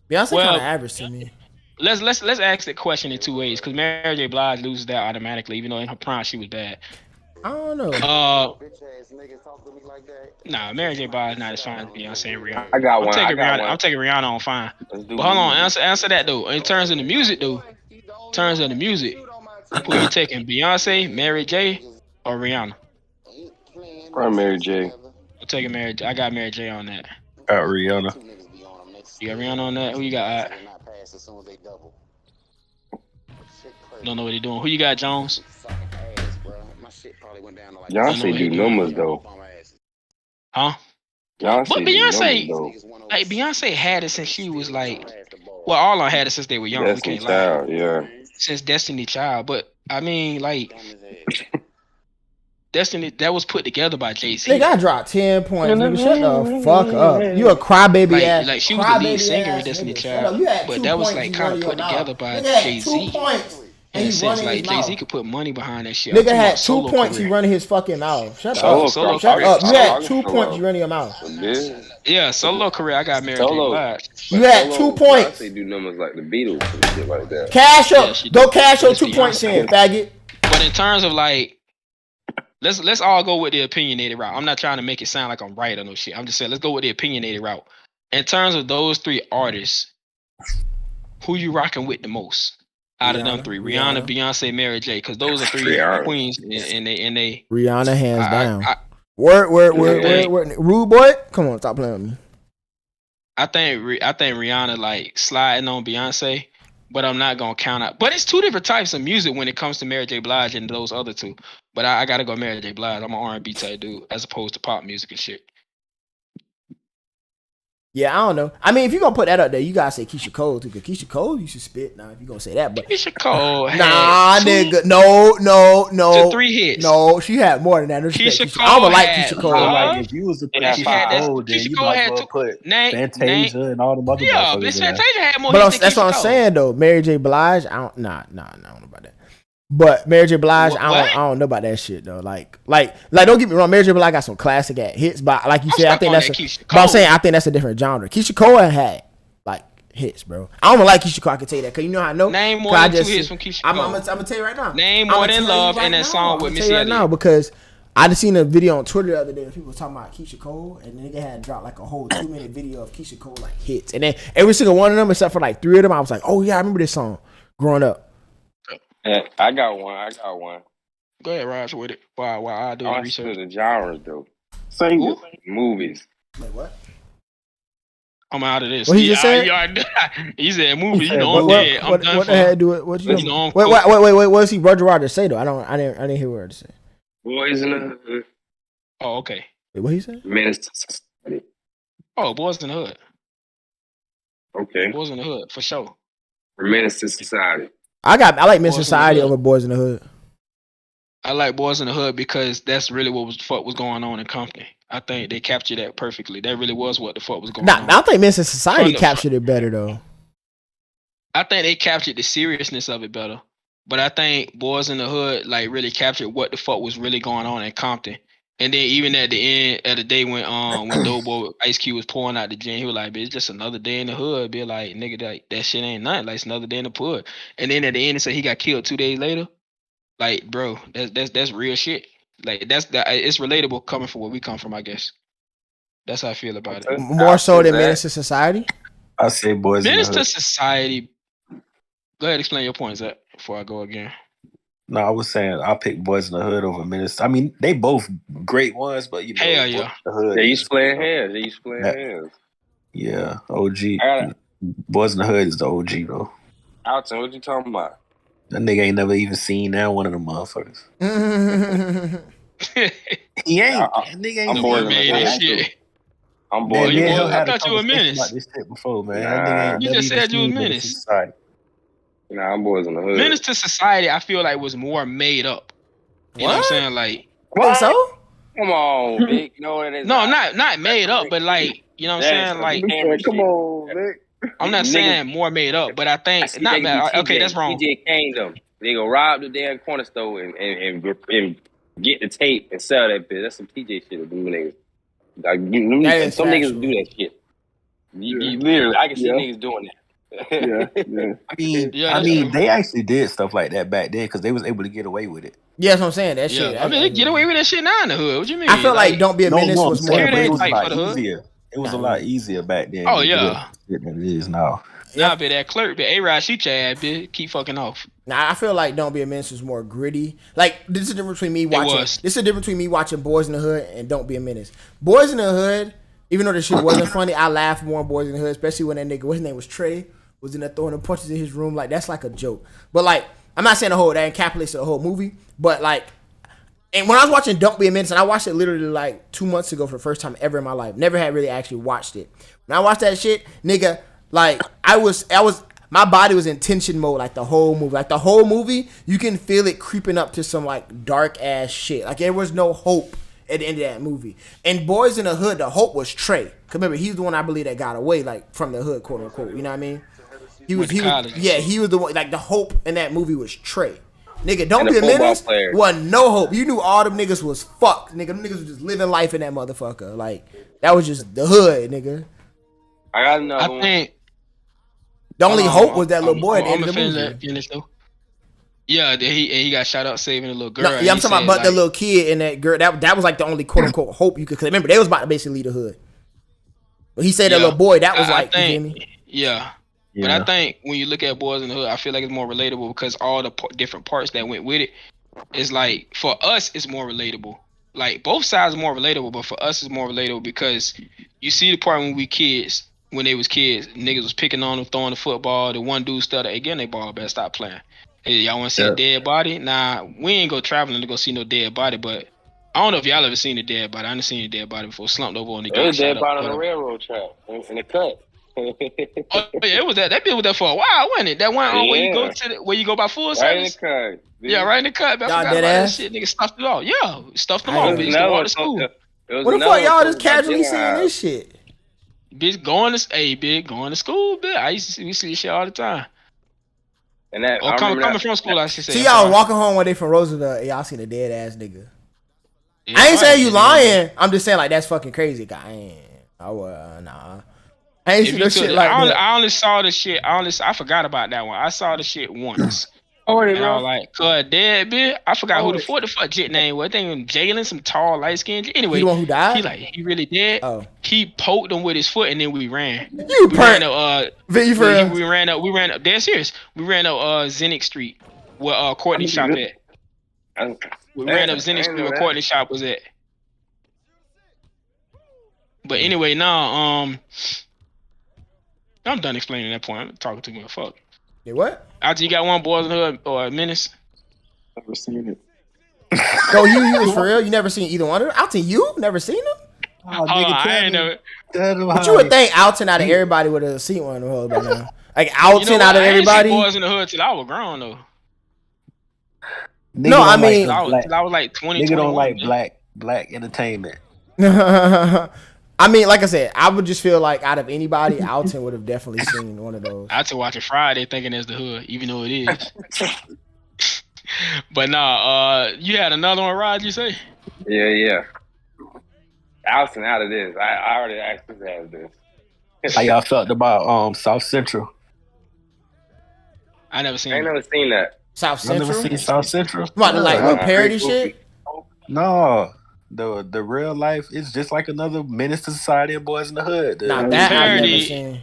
Beyonce kind of average to me. Let's ask the question in two ways, because Mary J. Blige loses that automatically, even though in her prime she was bad. I don't know. Nah, Mary J. Blige not as fine as Beyonce and Rihanna. I got one. I'm taking Rihanna on fine. But hold on, answer that though. In terms of the music, who you taking? Beyonce, Mary J, or Rihanna? Probably Mary J. I'm taking Mary J. I got Mary J on that. Rihanna. You got Rihanna on that? Who you got? Don't know what he doing. Who you got, Jones? Beyonce do numbers though. Huh? Beyonce but Beyonce, numbers, though. like Beyonce had it since she was like, well, all of them had it since they were young. Destiny Child, yeah. Since Destiny Child, but I mean, like, Destiny that was put together by Jay-Z. Nigga, I dropped 10 points. Nigga, shut the fuck up. You a crybaby ass. Like she was the lead singer in Destiny Child, but that was like kind of put together by Jay-Z. In a sense, like Jay-Z could put money behind that shit. Nigga had 2 points. He running his fucking mouth. Shut up. Shut up. You had 2 points. You running your mouth. Yeah, solo career. I got Mary J. Blige. You had 2 points. They do numbers like the Beatles and shit like that. Cash up. Go cash your 2 points in, faggot. But in terms of like, let's all go with the opinionated route. I'm not trying to make it sound like I'm right or no shit. I'm just saying let's go with the opinionated route. In terms of those three artists, who you rocking with the most? Out of them three, Rihanna, Beyonce, Mary J, because those are three queens, and they. Rihanna hands down. Word. Rude boy, come on, stop playing with me. I think Rihanna like sliding on Beyonce, but I'm not gonna count out. But it's two different types of music when it comes to Mary J. Blige and those other two. But I gotta go Mary J. Blige. I'm an R&B type dude, as opposed to pop music and shit. Yeah, I don't know. I mean, if you're gonna put that up there, you gotta say Keisha Cole too, because Keisha Cole, you should spit. Now, if you're gonna say that, but Keisha Cole, nigga, no. 3 hits. No, she had more than that. No, Keisha Cole, I would like Keisha Cole. Like if you was to put Keisha Cole, then you might as well put Fantasia and all the other. Yeah, Miss Fantasia had more. But that's what I'm saying though. Mary J. Blige, I don't know about that. But Mary J. Blige, I don't know about that shit though. Like, don't get me wrong. Mary J. Blige got some classic at hits, but like you said, I think that's. But I'm saying I think that's a different genre. Keisha Cole had like hits, bro. I don't like Keisha Cole. I can tell you that because you know how I know. Name more than 2 hits from Keisha Cole. I'm gonna tell you right now. Name more than Love and that song with Missy Elliott. Now because I just seen a video on Twitter the other day of people talking about Keisha Cole, and then they had dropped like a whole 2-minute video of Keisha Cole like hits, and then every single one of them except for like 3 of them, I was like, oh yeah, I remember this song growing up. I got one. Go ahead, Raj, with it. While I do the research. The genres though. Singing, movies. Like what? I'm out of this. What he just said? He said movie. You know I'm dead. I'm done. What the hell do it? What you know? Wait. What does he Roger Rogers say though? I didn't hear what he said. Boys in the Hood. Oh, okay. Wait, what he said? Menace to Society. Oh, Boys in the Hood. Okay. Boys in the Hood for sure. Menace to Society. I like Miss Society over Boys in the Hood. I like Boys in the Hood because that's really what the fuck was going on in Compton. I think they captured that perfectly. That really was what the fuck was going on. I think Menace to Society captured it better though. I think they captured the seriousness of it better. But I think Boys in the Hood like really captured what the fuck was really going on in Compton. And then even at the end of the day when Doughboy Ice Cube was pouring out the gin, he was like, "Bitch, it's just another day in the hood." Be like, "Nigga, that shit ain't nothing. Like it's another day in the hood." And then at the end, it said he got killed 2 days later. Like, bro, that's real shit. Like it's relatable coming from where we come from. I guess that's how I feel about it. More so than Menace to Society. I say Boys in the Hood. Menace to Society. Go ahead, explain your points that before I go again. No, I was saying I'll pick Boys in the Hood over Menace. I mean, they both great ones, but you know, hell yeah, the Hood. They used to play hands. They used to play hands. Yeah, OG. Boys in the Hood is the OG though. Alton, what you talking about? That nigga ain't never even seen that one of them motherfuckers. He ain't. That nigga ain't. I'm Boys in the Hood. Shit. I'm Boys in the Hood. I thought you were a Menace. About this shit before, man. Nah. You just said you were a Menace. Nah, I'm Boys in the Hood. Menace to Society, I feel like was more made up. You know what I'm saying? Like, what? So? Come on, Vic. You know what it is? No, not made up, but like, you know what I'm saying? Like, come on, Vic. I'm not saying more made up, but I think not bad. Okay, that's wrong. TJ Kane them. They go rob the damn corner store and get the tape and sell that bitch. That's some TJ shit to do, niggas. Like some niggas do that shit. You literally, I can see niggas doing that. I mean, they actually did stuff like that back then because they was able to get away with it. Yeah, that's what I'm saying. That shit. I mean, they get away with that shit now in the hood. What you mean? I feel like Don't Be a Menace was more. It was a lot easier. It was a lot easier back then. Oh yeah, than it is now. Nah, but that clerk, but A-Rod, shoot your ass, bitch. Keep fucking off. Nah, I feel like Don't Be a Menace was more gritty. Like this is the difference between me watching. This is the difference between me watching Boys in the Hood and Don't Be a Menace. Boys in the Hood, even though the shit wasn't funny, I laughed more on Boys in the Hood, especially when that nigga, what his name was, Trey, was in there throwing the punches in his room. Like that's like a joke. But like, I'm not saying that encapsulates the whole movie, but like. And when I was watching Don't Be a Menace, and I watched it literally like 2 months ago for the first time ever in my life. Never had really actually watched it. When I watched that shit, nigga, like my body was in tension mode like the whole movie. Like the whole movie, you can feel it creeping up to some like dark ass shit. Like there was no hope at the end of that movie. And Boys in the Hood, the hope was Trey. Cause remember, he's the one I believe that got away like from the hood, quote unquote. You know what I mean? He was the one. Like the hope in that movie was Trey. Nigga, Don't Be a Menace wasn't no hope. You knew all them niggas was fucked. Nigga, them niggas was just living life in that motherfucker. Like, that was just the hood, nigga. I got another one. Think the only hope was that little boy at the end of the movie. Yeah, he got shot up saving a little girl. No, yeah, I'm talking about the little kid and that girl. That was like the only quote unquote hope you could. Cause remember, they was about to basically leave the hood. But he said that little boy, that was like, you hear me? Yeah. But I think when you look at Boys in the Hood, I feel like it's more relatable because all the different parts that went with it is like, for us, it's more relatable. Like, both sides are more relatable, but for us, it's more relatable because you see the part when they was kids, niggas was picking on them, throwing the football. The one dude started, again, they ball, better stop playing. Hey, y'all want to see a dead body? Nah, we ain't go traveling to go see no dead body, but I don't know if y'all ever seen a dead body. I didn't seen a dead body before, slumped over on the ground. It was dead body on the railroad track in the cut. Oh yeah, it was that. That bitch was there for a while, wasn't it? That one where you go by full service. Right in the cut. Yeah, right in the cut. I forgot about that shit. Nigga stuffed it all. Yeah, stuffed them all. Bitch, going to school. What the fuck y'all just casually seeing this shit? Bitch going to school. Bitch, we see this shit all the time. And that coming from school, I should say. See y'all walking home one day from Roosevelt, and y'all seen a dead ass nigga. Yeah, I ain't saying you lying. I'm just saying like that's fucking crazy. Nah. I ain't seen no shit like that. I only saw the shit. I forgot about that one. I saw the shit once. And I was like, cuz dead bitch. I forgot who the fuck Jit name was. I think Jalen, some tall, light skinned. Anyway, the one who died? He really dead. Oh. He poked him with his foot and then we ran. We ran up dead serious. We ran up Zennick Street where Courtney shop at. We ran up Zennick Street where Courtney shop was at. But anyway, now I'm done explaining that point. I'm talking too much. Fuck. Yeah, what? After you got one Boys in the Hood or a Menace? Never seen it. So you was for real? You never seen either one of them? Alton, you never seen them? I ain't never. But you would think Alton out of everybody would have seen one of them by now. Like Alton out of everybody. I ain't seen Boys in the Hood till I was grown though. Nigga No, I don't mean- like I the black. was like 20, Nigga don't 21, like man. black entertainment. I mean, like I said, I would just feel like out of anybody, Alton would have definitely seen one of those. I to watch it Friday thinking it's the hood, even though it is. But nah, you had another one, Rod, you say? Yeah. Alton out of this. I already asked you to have this. How y'all felt about South Central? I never seen I ain't it. never seen that. South Y'all never Central? seen South Central? What, like Yeah. little parody shit? No, the real life is just like another Menace to Society and Boys in the Hood. The, Nah, that I've never parody- seen.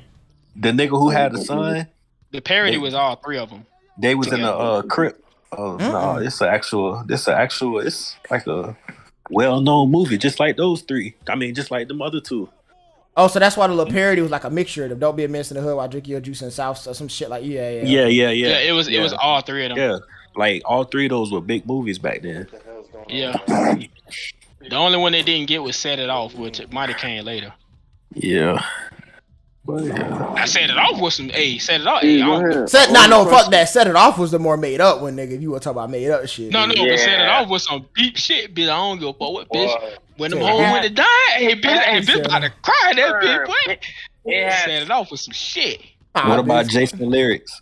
the nigga who had a son, The parody was all three of them. they was in Together. a crib. Oh no, it's like a well-known movie, just like those three. I mean, just like them other two. Oh, so that's why the little parody was like a mixture of "Don't Be a Menace in the Hood" while drinking your juice in South or some shit like Yeah, It was all three of them. Yeah, like all three of those were big movies back then. Yeah. The only one they didn't get was Set It Off, which might have came later. Yeah. But yeah. I Set It Off with some Set It Off. Hey, I Go don't- ahead. fuck that. Set It Off was the more made up one, nigga. If you want to talk about made up shit. No, nigga. but Set It Yeah. Off with some deep shit, bitch. I don't give a fuck what, bitch. Boy, When them Yeah. hoes went to die, bitch about to cry, that bitch, boy. it had Set It Off with some shit. Ah, What about bitch. Jason Lyrics?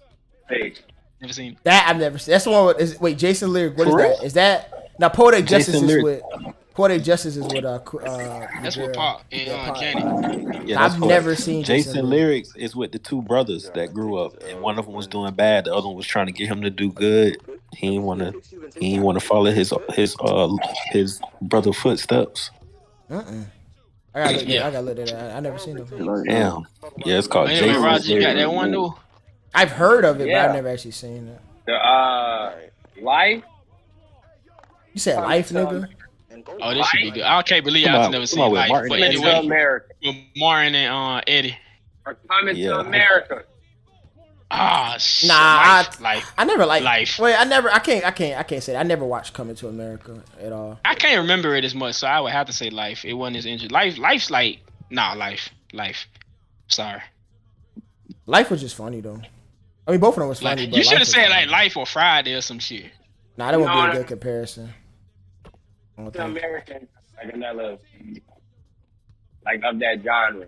hey, Never seen it. That? I've never seen. That's the one with wait, Jason Lyric. What is For real? that? Is that now Poetic Jason Justice is Lyric. with Poetic Justice is with That's girl. what Pop and Yeah, Pop. Janet. Yeah, that's I've cool. never seen Jason Lyrics is with the two brothers that grew up, and one of them was doing bad. The other one was trying to get him to do good. He didn't want to follow his brother footsteps. I gotta look at that. I never seen it. Damn. Yeah, it's called Anyway, Jason Roger, you got that Lyrics. one though? I've heard of it, but Yeah. I've never actually seen it. the Life. You said Life, nigga? Oh, this should be good. I can't believe Come I've on, never come seen on with Life. Martin. But Coming to anyway, America. with Martin and Eddie. Or Coming Yeah. to America. Ah, shit. Nah, Life. I never liked Life. Wait, I can't say that. I never watched Coming to America at all. I can't remember it as much, so I would have to say Life. It wasn't as interesting. Life's like, Life. Sorry. Life was just funny though. I mean, both of them was funny. Like, but you should Life have was said funny. like Life or Friday or some shit. Nah, that would be No, a good comparison. I don't To think. American, like another, like of that genre.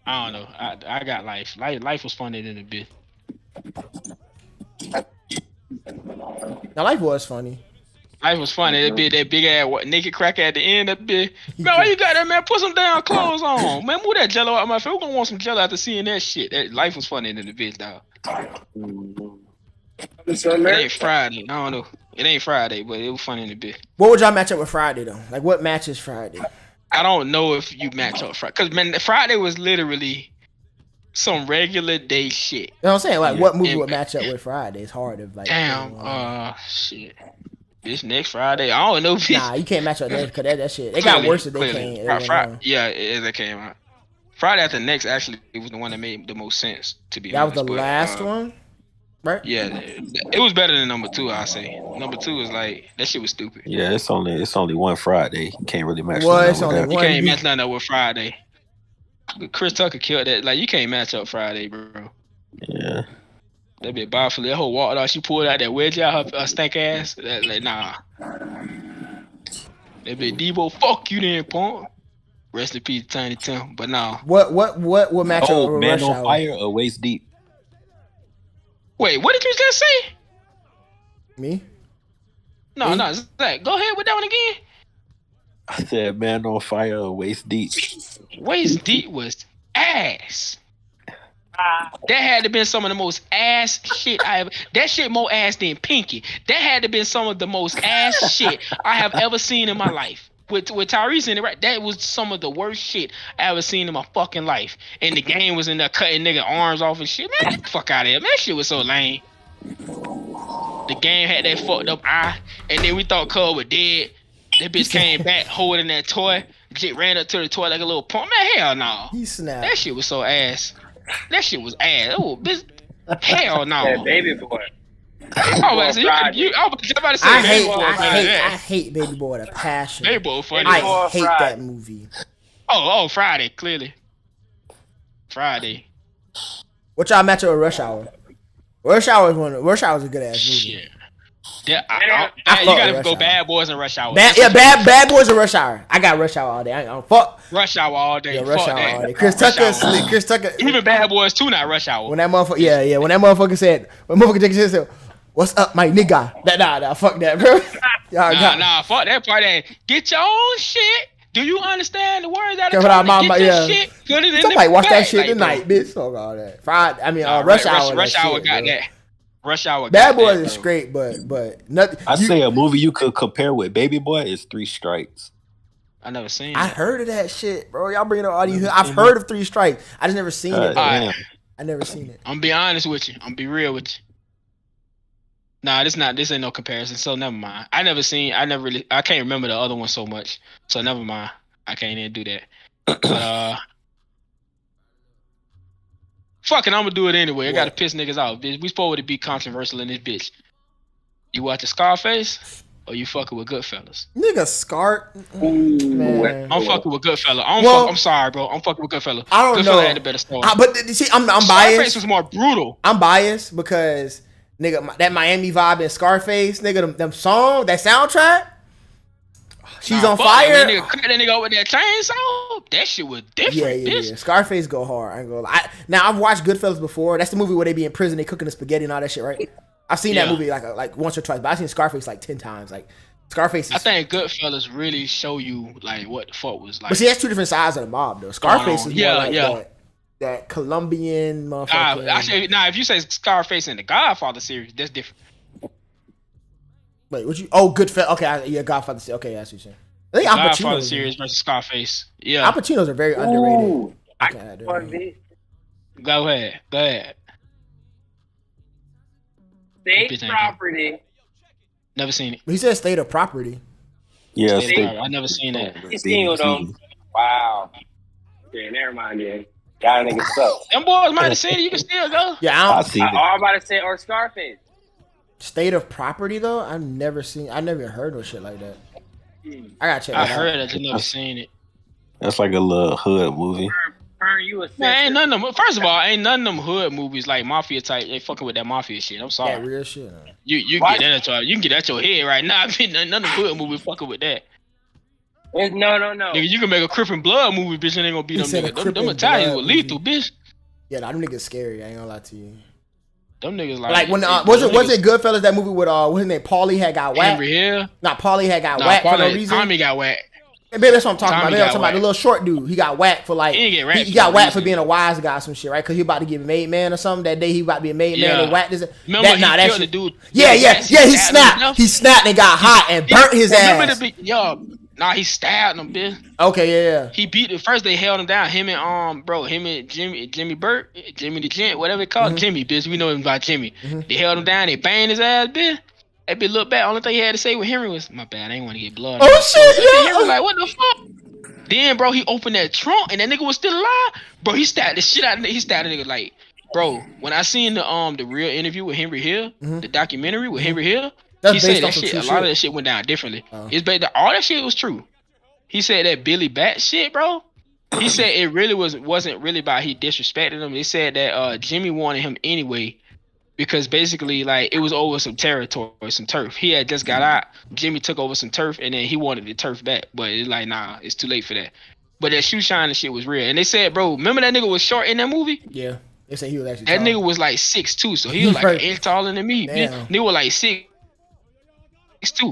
I don't know. I got Life. Life was funny than a bit. Now, Life was funny. Life was funny. That big ass naked cracker at the end. That bit. Man, why you got that, man? Put some damn clothes on. Man, move that jello out my face. We're gonna want some jello after seeing that shit. That Life was funny than the bitch, dog. It ain't Friday. I don't know. It ain't Friday, but it was funny in the bit. What would y'all match up with Friday though? Like, what matches Friday? I don't know if you match up Friday. Because, man, Friday was literally some regular day shit. You know what I'm saying? Like, what movie And- would match up with Friday? It's hard to like. Damn. Shit. This next Friday. I don't know. Nah, you can't match up that because that shit. It got worse if they Clearly. came. Yeah, as it came out. Friday after next, actually, it was the one that made the most sense, to be That was honest. the but, last one, right? Yeah, it was better than number 2, I say. Number 2 is like, that shit was stupid. Yeah, it's only one Friday. You can't really match Well, nothing it's up with only that. You one. can't match nothing up with Friday. Chris Tucker killed that. Like, you can't match up Friday, bro. Yeah. That be baffling. That whole walk out, she pulled out that wedge out her stank ass. Like, nah. That be Debo, fuck you then, punk. Rest in peace, Tiny Tim. But nah. What would match up Oh, with Man Rush on Hour? Fire or Waist Deep? Wait, what did you just say? Me? No, Zach. Go ahead with that one again. I said Man on Fire or Waist Deep. Waist Deep was ass. That had to been some of the most ass shit I ever. That shit more ass than Pinky. That had to been some of the most ass shit I have ever seen in my life. With Tyrese in it, right? That was some of the worst shit I ever seen in my fucking life. And the game was in there cutting nigga arms off and shit. Man, get the fuck out of here. Man, that shit was so lame. The game had that fucked up eye, and then we thought Cub was dead. That bitch came back holding that toy. Shit ran up to the toy like a little punk. Man, hell no. He snapped. That shit was so ass. That shit was ass. Oh, bitch. Hell no. That Baby Boy. I was about to say, I Baby Boy was funny. hate Baby Boy with a passion. Baby Boy was funny. I hate that movie. Oh, Friday, clearly. Friday. What y'all match up with Rush Hour? Rush Hour was a good ass movie. Shit. Yeah, I you fuck gotta with go Rush Hour. Bad Boys and Rush Hour. Bad Boys and Rush Hour. I got Rush Hour all day. I ain't gonna fuck. Rush Hour all day. Yeah, Rush Fuck Hour that. all day. Chris Rush Tucker Hour. asleep. Chris Tucker. Even Bad Boys 2 not Rush Hour. When that motherfucker, when that motherfucker said, "What's up, my nigga?" Nah, fuck that, bro. Nah, fuck that part. Get your own shit. Do you understand the words that are Get coming? Get your shit. Put it in Somebody the watch that bag. shit Like, tonight, bitch. Fuck all that. Friday. I mean, Rush Hour. Rush Hour shit, got bro. that. Rush Hour. Bad got Boys that, is bro. great, but nothing. I say a movie you could compare with Baby Boy is Three Strikes. I never seen. I heard of that shit, bro. Y'all bringing up all these. I've heard of Three Strikes. I just never seen it. Damn. I never seen it. I'm be honest with you. I'm be real with you. Nah, this ain't no comparison. So never mind. I can't remember the other one so much. So never mind. I can't even do that. But fucking, I'm gonna do it anyway. I gotta piss niggas off, bitch. We supposed to be controversial in this bitch. You watching Scarface or you fucking with Goodfellas? Nigga, man. I'm fucking with Goodfellas. I'm sorry, bro. I'm fucking with Goodfellas. I don't know. Goodfellas had the better story. But see, I'm biased. Scarface was more brutal. I'm biased because nigga, that Miami vibe in Scarface, nigga, them song, that soundtrack. She's on fire. That nigga cut that nigga over that chainsaw. That shit was different. Yeah. Scarface go hard. I ain't gonna lie. Now I've watched Goodfellas before. That's the movie where they be in prison, they cooking the spaghetti and all that shit, right? I've seen that movie like once or twice, but I've seen Scarface like 10 times. Like Scarface. I think Goodfellas really show you like what the fuck was like. But see, that's two different sides of the mob though. Scarface is more like that Colombian motherfucker. If you say Scarface in the Godfather series, that's different. Wait, what you? Oh, Goodfellas. Okay, Godfather. Okay, that's what you're saying. I think Al Godfather Pacino series versus Scarface. Yeah, Al Pacino's are very underrated. Go ahead. State Property. Never seen it. He said State of Property. Yeah, I never seen that. You seen it though? Wow. Okay, never mind then. Y'all niggas suck. Them boys might have seen it. You can still go. Yeah, I seen it. I'm about to say or Scarface. State of Property though, I've never heard of shit like that. I gotta check. I heard it, I just never seen it. That's like a little hood movie. Man, ain't none of them. First of all, ain't none of them hood movies like mafia type. They fucking with that mafia shit. I'm sorry. That real shit. You get that at you can get that your head right now. None of the hood movies fucking with that. No. Nigga, you can make a Crip and Blood movie, bitch, and ain't gonna be them niggas. Them Italians were lethal, bitch. Yeah, them niggas scary. I ain't gonna lie to you. Them niggas like when was it Goodfellas, that movie with what's his name? Paulie had got whacked. Henry Hill. Not Paulie had got whacked for no reason. Tommy got whacked. And baby, that's what I'm talking about. I'm talking about the little short dude. He got whacked for like he got whacked for being a wise guy or some shit, right? Because he about to get made man or something. That day he about to be a made man. They whacked his. Remember he killed the dude. Yeah. He snapped. He snapped and got hot and burnt his ass. He stabbed him, bitch. Okay, yeah. He beat it first. They held him down. Him and Jimmy Burt, Jimmy the Gent, whatever they call him, Jimmy, bitch. We know him by Jimmy. They held him down. They banged his ass, bitch. That bitch looked back. Only thing he had to say with Henry was, "My bad. I ain't want to get blood." Oh shit! Henry was like, "What the fuck?" Then, bro, he opened that trunk and that nigga was still alive. Bro, he stabbed the shit out of the nigga. He stabbed the nigga like, bro. When I seen the real interview with Henry Hill, the documentary with Henry Hill, he said that shit. A lot of that shit went down differently. It's based all that shit was true. He said that Billy Bat shit, bro. He said it really wasn't really about he disrespected him. He said that Jimmy wanted him anyway because basically like it was over some territory, some turf. He had just got out. Jimmy took over some turf and then he wanted the turf back, but it's like nah, it's too late for that. But that shoe shining shit was real. And they said, bro, remember that nigga was short in that movie? Yeah, they said he was actually. That nigga was like 6'2", so he was like an inch taller than me. Nigga was like 6'2".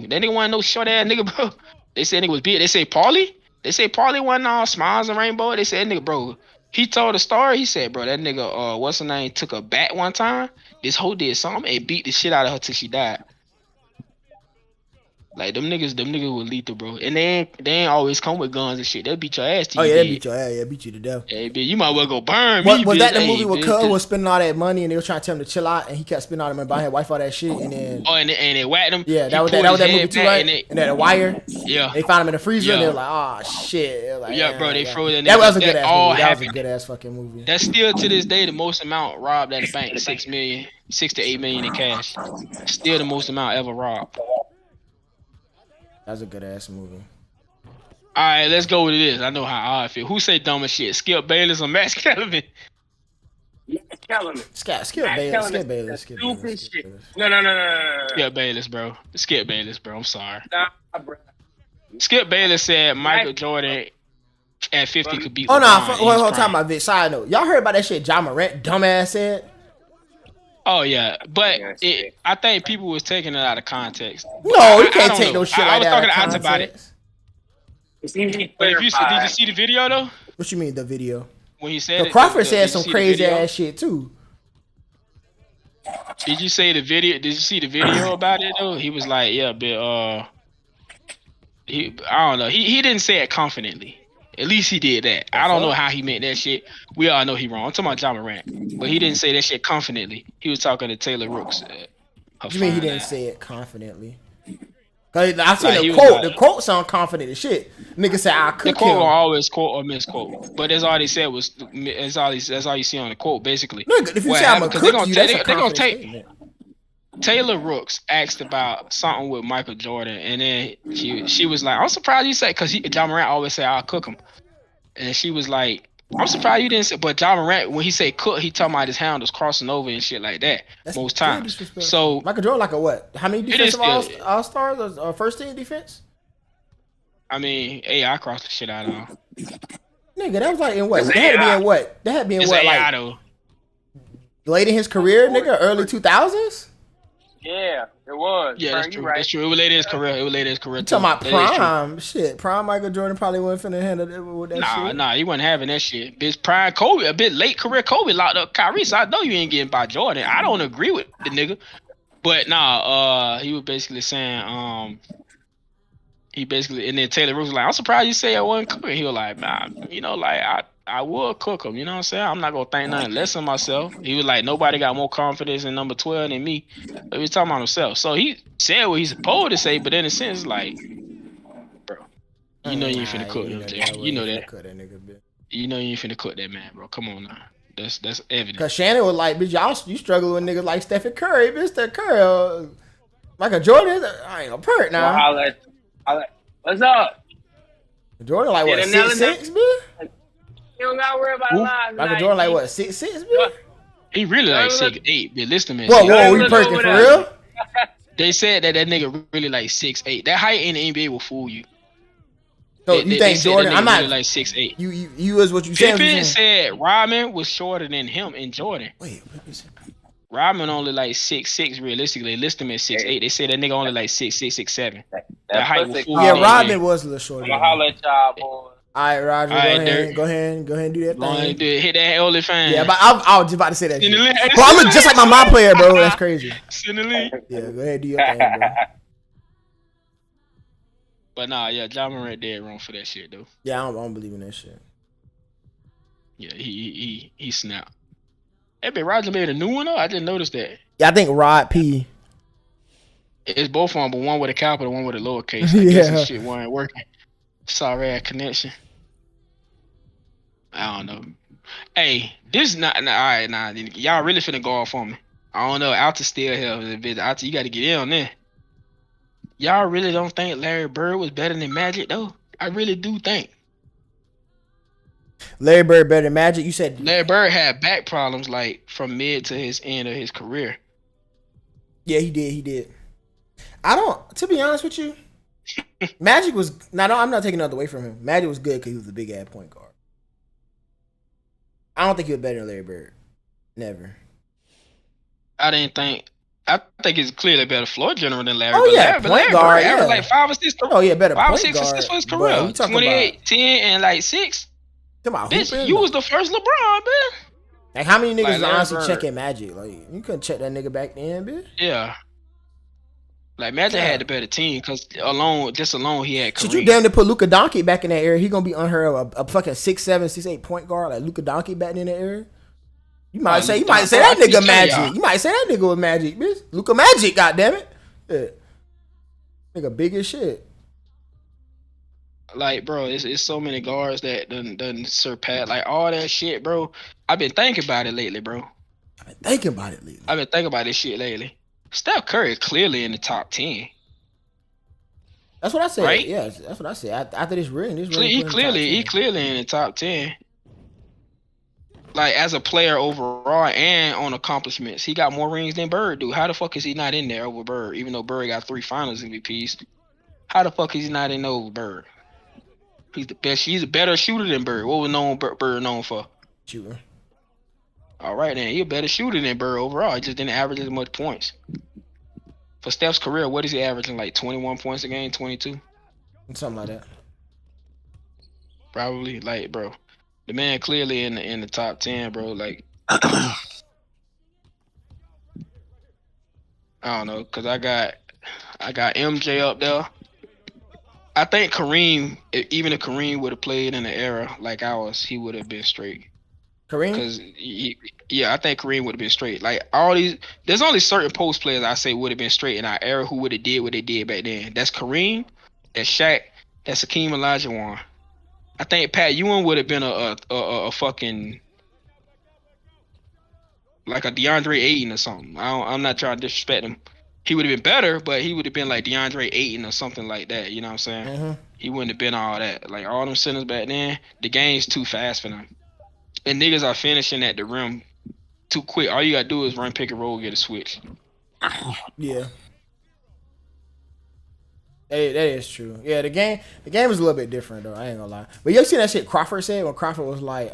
That nigga wasn't no short ass nigga, bro. They said nigga was big. They say Paulie. They say Paulie wasn't all smiles and rainbow. They said nigga, bro. He told the story. He said, bro, that nigga, what's her name, took a bat one time. This hoe did something and beat the shit out of her till she died. Like them niggas were lethal, bro. And they ain't always come with guns and shit. They'll beat your ass. They beat your ass. Yeah, beat you to death. Hey, bitch, you might well go burn me. Was that the movie where Cub was spending all that money and they were trying to tell him to chill out and he kept spending all that money, buying his wife all that shit and then. Oh, and they whacked him. Yeah, that was that movie too, right? And then the Wire. Yeah. They found him in the freezer and they were like, oh shit. Like, yeah, bro, they froze that. That was a good ass movie. That was a good ass fucking movie. That's still to this day the most amount robbed at a bank, 6 to 8 million in cash. Still the most amount ever robbed. That's a good ass movie. All right, let's go with this. I know how I feel. Who say dumb as shit? Skip Bayless or Max Kelvin? telling it. Skip Bayless. No. Skip Bayless, bro. Skip Bayless, bro. I'm sorry. Nah, bro. Skip Bayless said Michael Jordan at 50 could beat Oh, LeBron. no. Hold time, my bitch. Side note. Y'all heard about that shit Ja Morant dumbass said? Oh, yeah. But I think people was taking it out of context. No, you can't take no shit like that. I was talking to Ant about it. It's easy to But did you clarify. see the video, though? What you mean, the video? When he said it? Crawford did said you some see the crazy video? ass shit, too. Did you say the video? Did you see the video about it, though? He was like, yeah, but, I don't know. He didn't say it confidently. At least he did that. I don't know how he meant that shit. We all know he wrong. I'm talking about Ja Morant. But he didn't say that shit confidently. He was talking to Taylor Rooks. What you mean he didn't say it confidently? Cause I seen Like, the he was quote. like- The quote sound confident as shit. Nigga said, "I The cook quote him." will always quote or misquote. But that's all they said was that's all you see on the quote, basically. Nigga, if you What say I'm happened- gonna 'cause they cook gonna you, take- that's a they gonna confident take- statement. Taylor Rooks asked about something with Michael Jordan, and then she was like, "I'm surprised you said," because John Morant always say, "I'll cook him," and she was like, "I'm surprised you didn't say." But John Morant, when he say cook, he talking about his hand was crossing over and shit like that That's most very times. disrespectful. So Michael Jordan like a what? How many It is defensive still- all stars or first team defense? I mean, I crossed the shit out of him. Nigga, that was like in what? It's That had to be AI. in what? That had to be in It's what? AI Like though. late in his career, nigga, early 2000s. Yeah, it was. Yeah, bro, that's you true. right. That's true. It was later in his career. I'm talking about prime shit. Prime Michael Jordan probably wasn't finna handle it with that shit. Nah, he wasn't having that shit. Bitch, prime Kobe, a bit late career Kobe locked up Kyrie, so I know you ain't getting by Jordan. I don't agree with the nigga. But he was basically saying, and then Taylor Rooks was like, I'm surprised you say I wasn't cooking. He was like, nah, I will cook him, you know what I'm saying? I'm not gonna think nothing less of myself. He was like, nobody got more confidence in number 12 than me. But he was talking about himself. So he said what he's supposed to say, but in a sense, like, bro, you know you ain't finna cook him, Jay. You know that. You know you ain't finna cook that man, bro. Come on now. That's evident. Cause Shannon was like, bitch, you struggle with niggas like Stephen Curry, bitch. Stephen Curry, Michael Jordan, I ain't gonna perk now. What's up? Jordan like what, 6'6", bitch? You don't gotta worry about Who? lies. Michael Jordan like what, 6'6", bitch? He really like 6'8", but listen to me. Whoa, you perking for real? They said that nigga really like 6'8". That height in the NBA will fool you. So you think said Jordan? that nigga I'm not really like 6'8". You is what you saying. Pippen said Rodman was shorter than him and Jordan. Wait, Rodman only like 6'6" realistically. They list him at 6'8". They say that nigga only like 6'6", 6'7". That height will fool you. yeah, Rodman was a little shorter. I'm gonna holler at y'all, boy. All right, Roger, All right, go ahead and do that thing. Hit that OnlyFans. Yeah, but I was just about to say that. In the league. Bro, I look just like my mom player, bro. That's crazy. In the league. Yeah, go ahead, do your thing, bro. But nah, yeah, John Morant dead wrong for that shit though. Yeah, I don't believe in that shit. Yeah, he snapped. Hey, but Roger made a new one though. I didn't notice that. Yeah, I think Rod P. It's both of them, but one with a capital, one with a lowercase. I guess this shit wasn't working. Sorry, ass connection. I don't know. Hey, this not all right. Nah, y'all really finna go off on me. I don't know. Alta still here. Alta, you got to get in on that. Y'all really don't think Larry Bird was better than Magic though? I really do think. Larry Bird better than Magic. You said Larry Bird had back problems like from mid to his end of his career. Yeah, he did. I don't. To be honest with you, Magic was. I'm not taking nothing away from him. Magic was good because he was a big ass point guard. I don't think he was better than Larry Bird. Never. I think he's clearly better floor general than Larry. Oh, but yeah, Larry, point Larry guard, Bird averaged yeah. like 5 or 6. Oh yeah, better 5 or point 6 guard. assists for his Bro, career. we talking 28, about, 10, and like 6. Bitch, You was the first LeBron, man. Like how many niggas Like is Larry honestly Bird. checking Magic? Like you couldn't check that nigga back then, bitch. Yeah. Like Magic had the better team because alone he had Kareem. Should you damn to put Luka Doncic back in that era? He gonna be unheard of a fucking 6'7", 6'8" point guard like Luka Doncic back in that era. You might say that nigga Magic. You might say that nigga was Magic, bitch. Luka Magic, goddammit. Yeah. Nigga big as shit. Like, bro, it's so many guards that done surpass like all that shit, bro. I've been thinking about it lately, bro. I've been thinking about this shit lately. Steph Curry clearly in the top 10. That's what I said. Right? Yeah, that's what I said. After this ring, He clearly in the top 10. like as a player overall and on accomplishments. He got more rings than Bird do. How the fuck is he not in there over Bird? Even though Bird got 3 Finals MVPs, how the fuck is he not in there over Bird? He's the best. He's a better shooter than Bird. What was Bird known for? Shooter. All right, then. He a better shooter than Bird overall. He just didn't average as much points. For Steph's career, what is he averaging? Like 21 points a game, 22? Something like that. Probably. Like, bro, the man clearly in the top 10, bro. Like, I don't know, cause I got MJ up there. I think Kareem, even if Kareem would have played in the era like ours, he would have been straight. Kareem? Because I think Kareem would have been straight. Like all these, there's only certain post players I say would have been straight in our era who would have did what they did back then. That's Kareem, that's Shaq, that's Hakeem Olajuwon. I think Pat Ewing would have been a fucking like a DeAndre Ayton or something. I'm not trying to disrespect him. He would have been better, but he would have been like DeAndre Ayton or something like that. You know what I'm saying? Mm-hmm. He wouldn't have been all that. Like all them centers back then, the game's too fast for them. And niggas are finishing at the rim too quick. All you gotta do is run pick and roll, get a switch. Yeah. That is true. Yeah, the game is a little bit different though. I ain't gonna lie. But you ever seen that shit Crawford said when Crawford was like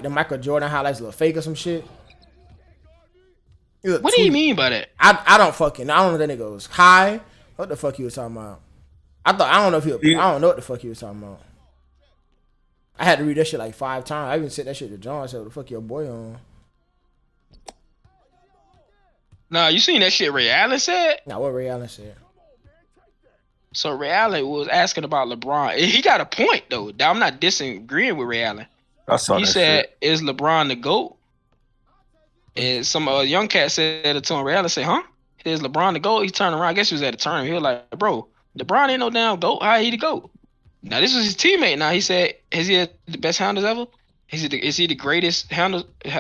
the Michael Jordan highlights a little fake or some shit? What do you mean by that? I don't know what that nigga was high. What the fuck he was talking about? I don't know what the fuck he was talking about. I had to read that shit like 5 times. I even said that shit to John. I said, what the fuck your boy on? Nah, you seen that shit Ray Allen said? Nah, what Ray Allen said? So Ray Allen was asking about LeBron. He got a point though. I'm not disagreeing with Ray Allen. He said, "Is LeBron the GOAT?" And some young cat said it to him. Ray Allen said, "Huh? Is LeBron the GOAT?" He turned around. I guess he was at a tournament. He was like, "Bro, LeBron ain't no damn GOAT. How he the GOAT?" Now this was his teammate. Now he said, "Is he the best handles ever? Is he the greatest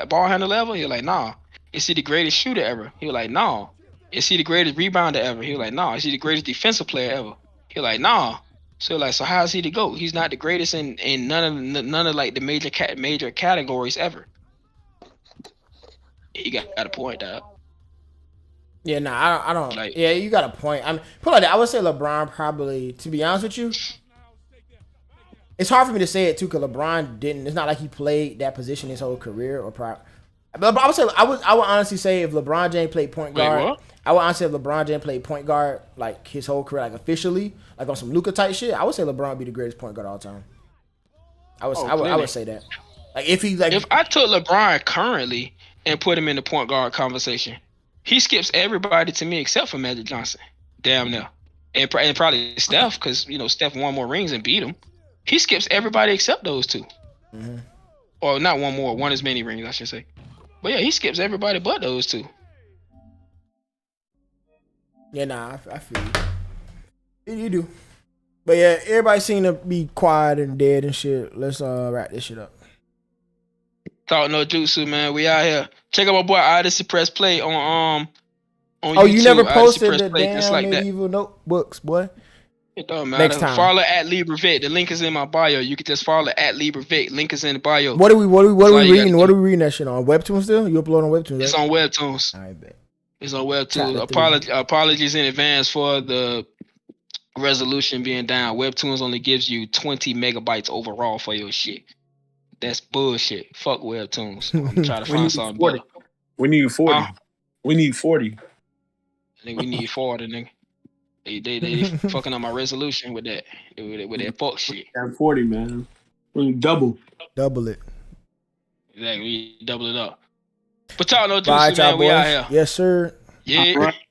ball handler ever?" He was like, "Nah." "Is he the greatest shooter ever?" He was like, "Nah." "Is he the greatest rebounder ever?" He was like, "Nah." "Is he the greatest defensive player ever?" He was like, "Nah." So how is he the GOAT? He's not the greatest in none of like the major categories ever. He got a point, dog. Yeah, nah, I don't. Like, yeah, you got a point. I mean, put like that. I would say LeBron probably. To be honest with you, it's hard for me to say it too because LeBron didn't. It's not like he played that position his whole career But I would say I would honestly say if LeBron James played point guard, what? I would honestly say if LeBron James played point guard like his whole career, like officially, like on some Luka type shit, I would say LeBron would be the greatest point guard of all time. I would say that. Like if I took LeBron currently and put him in the point guard conversation, he skips everybody to me except for Magic Johnson. Damn near. And probably Steph, because Steph won more rings and beat him. He skips everybody except those two. Mm-hmm. Or not one as many rings, I should say. But yeah, he skips everybody but those two. Yeah, nah, I feel you. You do. But yeah, everybody seem to be quiet and dead and shit. Let's wrap this shit up. Talk No Jutsu, man. We out here. Check out my boy Odyssey Press Play on Oh, YouTube. you never posted Press the Play, damn like medieval notebooks, boy. It don't matter. Next time. Follow at LibraVic. The link is in my bio. You can just follow at LibraVic. Link is in the bio. What are we reading? What are we reading that shit on? Webtoon still? You upload on Webtoon, right? It's on Webtoons. I bet. It's on Webtoons. Apologies in advance for the resolution being down. Webtoons only gives you 20 megabytes overall for your shit. That's bullshit. Fuck Webtoons. I'm trying to find something better. We need 40. We need 40. Nigga, we need 40, nigga. They fucking on my resolution with that. With that fuck shit. That 40, man. We need double it. Exactly. We double it up. But Talk No Bye, Jutsu, man. We out here. Yes, sir. Yeah.